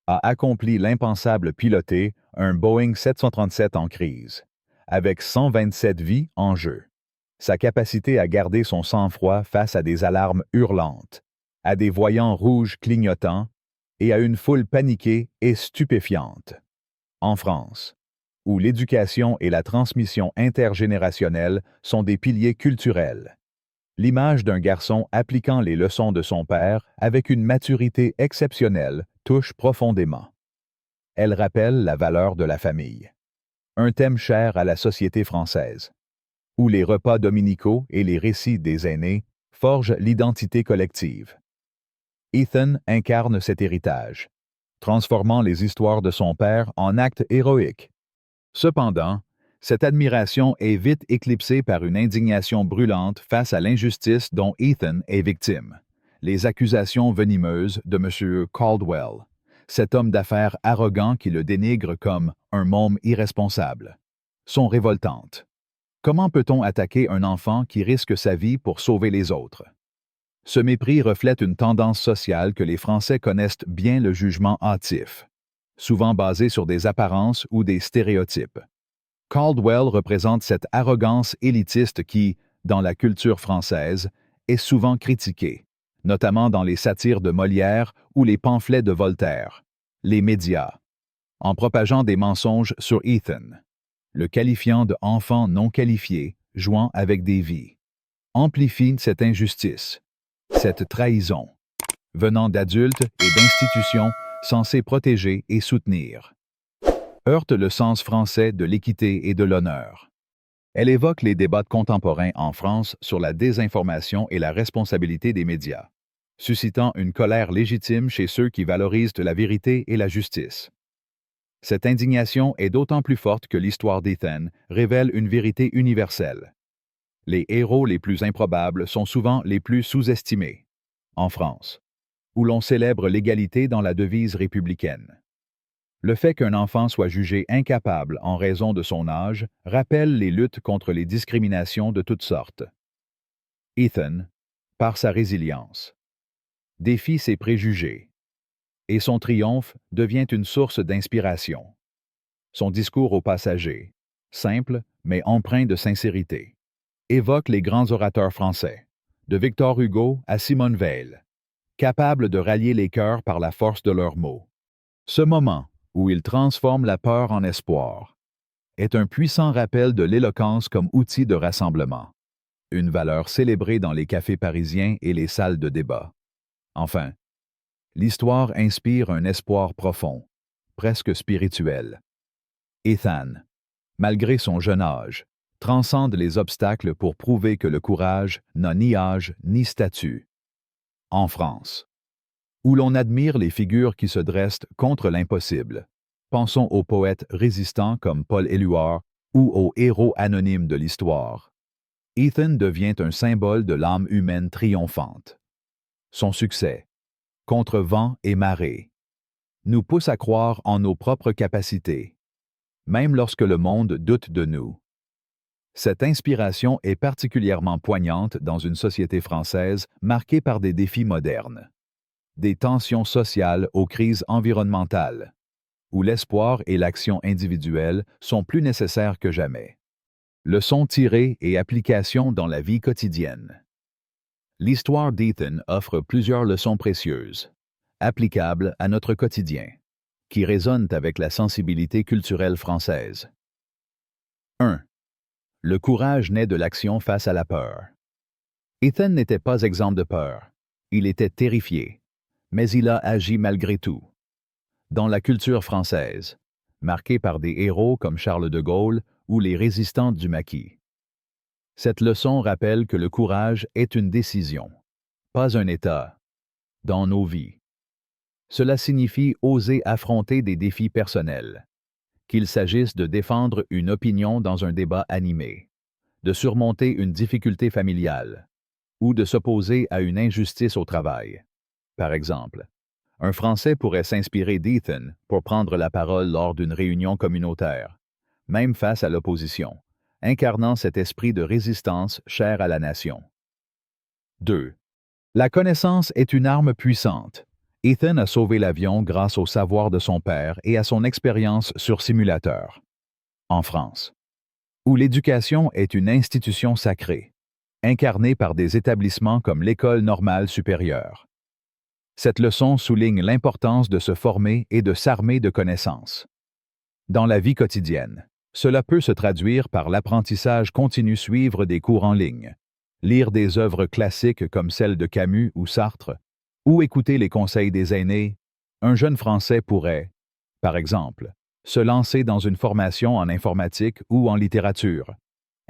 a accompli l'impensable piloter un Boeing 737 en crise, avec 127 vies en jeu. Sa capacité à garder son sang-froid face à des alarmes hurlantes, à des voyants rouges clignotants et à une foule paniquée et stupéfiante. En France, où l'éducation et la transmission intergénérationnelle sont des piliers culturels, l'image d'un garçon appliquant les leçons de son père avec une maturité exceptionnelle touche profondément. Elle rappelle la valeur de la famille, un thème cher à la société française, où les repas dominicaux et les récits des aînés forgent l'identité collective. Ethan incarne cet héritage, transformant les histoires de son père en actes héroïques. Cependant, Cette admiration est vite éclipsée par une indignation brûlante face à l'injustice dont Ethan est victime. Les accusations venimeuses de M. Caldwell, cet homme d'affaires arrogant qui le dénigre comme un môme irresponsable, sont révoltantes. Comment peut-on attaquer un enfant qui risque sa vie pour sauver les autres? Ce mépris reflète une tendance sociale que les Français connaissent bien, le jugement hâtif, souvent basé sur des apparences ou des stéréotypes. Caldwell représente cette arrogance élitiste qui, dans la culture française, est souvent critiquée, notamment dans les satires de Molière ou les pamphlets de Voltaire, les médias, en propageant des mensonges sur Ethan, le qualifiant de enfant non qualifié, jouant avec des vies. Amplifie cette injustice, cette trahison, venant d'adultes et d'institutions censées protéger et soutenir. Heurte le sens français de l'équité et de l'honneur. Elle évoque les débats contemporains en France sur la désinformation et la responsabilité des médias, suscitant une colère légitime chez ceux qui valorisent la vérité et la justice. Cette indignation est d'autant plus forte que l'histoire d'Ethan révèle une vérité universelle. Les héros les plus improbables sont souvent les plus sous-estimés. En France, où l'on célèbre l'égalité dans la devise républicaine. Le fait qu'un enfant soit jugé incapable en raison de son âge rappelle les luttes contre les discriminations de toutes sortes. Ethan, par sa résilience, défie ses préjugés, et son triomphe devient une source d'inspiration. Son discours aux passagers, simple mais empreint de sincérité, évoque les grands orateurs français, de Victor Hugo à Simone Veil, capables de rallier les cœurs par la force de leurs mots. Ce moment, où il transforme la peur en espoir, est un puissant rappel de l'éloquence comme outil de rassemblement, une valeur célébrée dans les cafés parisiens et les salles de débat. Enfin, l'histoire inspire un espoir profond, presque spirituel. Ethan, malgré son jeune âge, transcende les obstacles pour prouver que le courage n'a ni âge ni statut. En France, où l'on admire les figures qui se dressent contre l'impossible. Pensons aux poètes résistants comme Paul Éluard ou aux héros anonymes de l'histoire. Ethan devient un symbole de l'âme humaine triomphante. Son succès, contre vent et marée, nous pousse à croire en nos propres capacités, même lorsque le monde doute de nous. Cette inspiration est particulièrement poignante dans une société française marquée par des défis modernes. Des tensions sociales aux crises environnementales, où l'espoir et l'action individuelle sont plus nécessaires que jamais. Leçons tirées et applications dans la vie quotidienne. L'histoire d'Ethan offre plusieurs leçons précieuses, applicables à notre quotidien, qui résonnent avec la sensibilité culturelle française. 1. Le courage naît de l'action face à la peur. Ethan n'était pas exempt de peur. Il était terrifié. Mais il a agi malgré tout. Dans la culture française, marquée par des héros comme Charles de Gaulle ou les résistants du maquis. Cette leçon rappelle que le courage est une décision, pas un état, dans nos vies. Cela signifie oser affronter des défis personnels, qu'il s'agisse de défendre une opinion dans un débat animé, de surmonter une difficulté familiale, ou de s'opposer à une injustice au travail. Par exemple, un Français pourrait s'inspirer d'Ethan pour prendre la parole lors d'une réunion communautaire, même face à l'opposition, incarnant cet esprit de résistance cher à la nation. 2. La connaissance est une arme puissante. Ethan a sauvé l'avion grâce au savoir de son père et à son expérience sur simulateur. En France, où l'éducation est une institution sacrée, incarnée par des établissements comme l'École normale supérieure. Cette leçon souligne l'importance de se former et de s'armer de connaissances. Dans la vie quotidienne, cela peut se traduire par l'apprentissage continu, suivre des cours en ligne, lire des œuvres classiques comme celles de Camus ou Sartre, ou écouter les conseils des aînés. Un jeune Français pourrait, par exemple, se lancer dans une formation en informatique ou en littérature,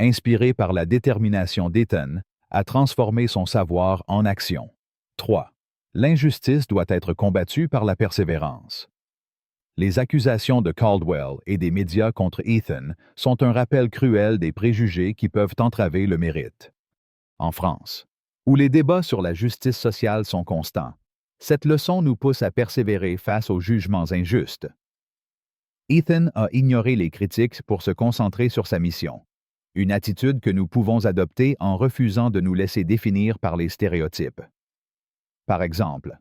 inspiré par la détermination d'Ethan à transformer son savoir en action. 3. L'injustice doit être combattue par la persévérance. Les accusations de Caldwell et des médias contre Ethan sont un rappel cruel des préjugés qui peuvent entraver le mérite. En France, où les débats sur la justice sociale sont constants, cette leçon nous pousse à persévérer face aux jugements injustes. Ethan a ignoré les critiques pour se concentrer sur sa mission, une attitude que nous pouvons adopter en refusant de nous laisser définir par les stéréotypes. Par exemple,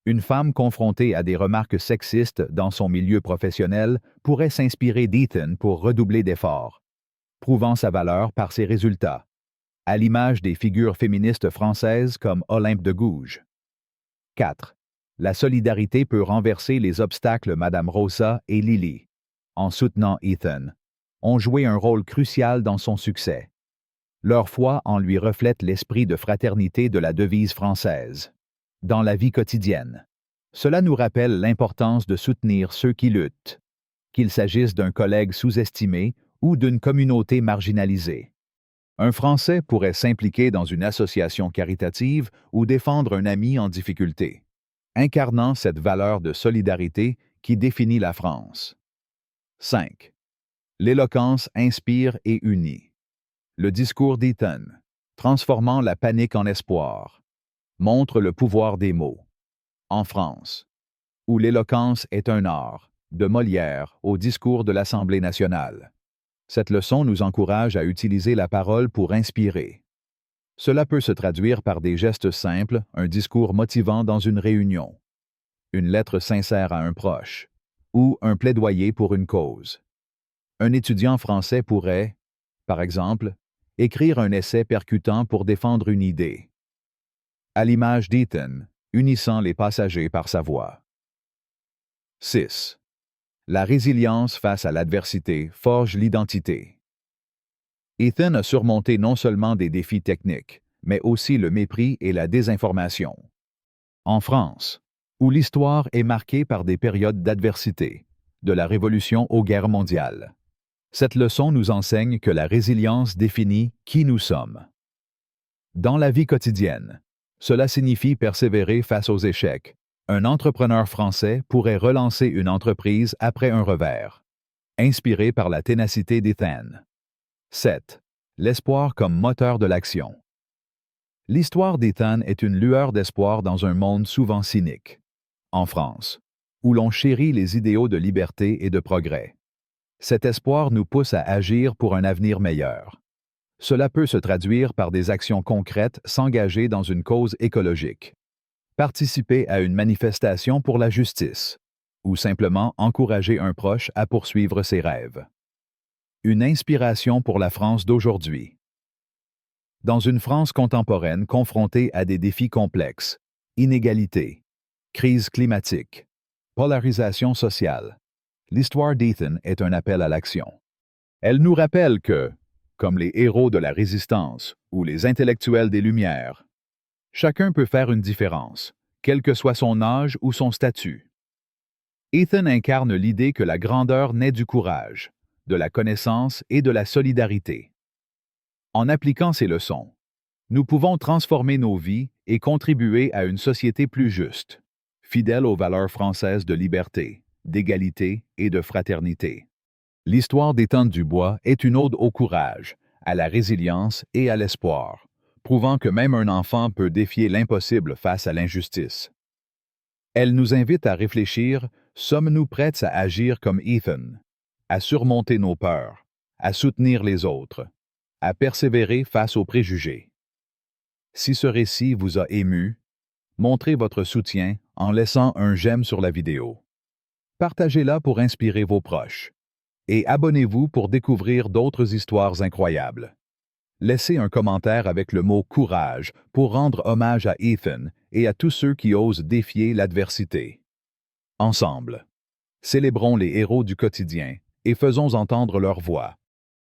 une femme confrontée à des remarques sexistes dans son milieu professionnel pourrait s'inspirer d'Ethan pour redoubler d'efforts, prouvant sa valeur par ses résultats, à l'image des figures féministes françaises comme Olympe de Gouges. 4. La solidarité peut renverser les obstacles. Madame Rosa et Lily, en soutenant Ethan, ont joué un rôle crucial dans son succès. Leur foi en lui reflète l'esprit de fraternité de la devise française. Dans la vie quotidienne, cela nous rappelle l'importance de soutenir ceux qui luttent, qu'il s'agisse d'un collègue sous-estimé ou d'une communauté marginalisée. Un Français pourrait s'impliquer dans une association caritative ou défendre un ami en difficulté, incarnant cette valeur de solidarité qui définit la France. 5. L'éloquence inspire et unit. Le discours d'Ethan, transformant la panique en espoir, montre le pouvoir des mots. En France, où l'éloquence est un art, de Molière au discours de l'Assemblée nationale. Cette leçon nous encourage à utiliser la parole pour inspirer. Cela peut se traduire par des gestes simples, un discours motivant dans une réunion, une lettre sincère à un proche, ou un plaidoyer pour une cause. Un étudiant français pourrait, par exemple, écrire un essai percutant pour défendre une idée, à l'image d'Ethan, unissant les passagers par sa voix. 6. La résilience face à l'adversité forge l'identité. Ethan a surmonté non seulement des défis techniques, mais aussi le mépris et la désinformation. En France, où l'histoire est marquée par des périodes d'adversité, de la Révolution aux guerres mondiales, cette leçon nous enseigne que la résilience définit qui nous sommes. Dans la vie quotidienne, cela signifie persévérer face aux échecs. Un entrepreneur français pourrait relancer une entreprise après un revers, inspiré par la ténacité d'Ethan. 7. L'espoir comme moteur de l'action. L'histoire d'Ethan est une lueur d'espoir dans un monde souvent cynique. En France, où l'on chérit les idéaux de liberté et de progrès. Cet espoir nous pousse à agir pour un avenir meilleur. Cela peut se traduire par des actions concrètes, s'engager dans une cause écologique, participer à une manifestation pour la justice, ou simplement encourager un proche à poursuivre ses rêves. Une inspiration pour la France d'aujourd'hui. Dans une France contemporaine confrontée à des défis complexes, inégalités, crise climatique, polarisation sociale, l'histoire d'Ethan est un appel à l'action. Elle nous rappelle que, comme les héros de la Résistance ou les intellectuels des Lumières, chacun peut faire une différence, quel que soit son âge ou son statut. Ethan incarne l'idée que la grandeur naît du courage, de la connaissance et de la solidarité. En appliquant ces leçons, nous pouvons transformer nos vies et contribuer à une société plus juste, fidèle aux valeurs françaises de liberté, d'égalité et de fraternité. L'histoire d'Ethan Dubois est une ode au courage, à la résilience et à l'espoir, prouvant que même un enfant peut défier l'impossible face à l'injustice. Elle nous invite à réfléchir, sommes-nous prêts à agir comme Ethan, à surmonter nos peurs, à soutenir les autres, à persévérer face aux préjugés? Si ce récit vous a ému, montrez votre soutien en laissant un j'aime sur la vidéo. Partagez-la pour inspirer vos proches. Et abonnez-vous pour découvrir d'autres histoires incroyables. Laissez un commentaire avec le mot « courage » pour rendre hommage à Ethan et à tous ceux qui osent défier l'adversité. Ensemble, célébrons les héros du quotidien et faisons entendre leur voix.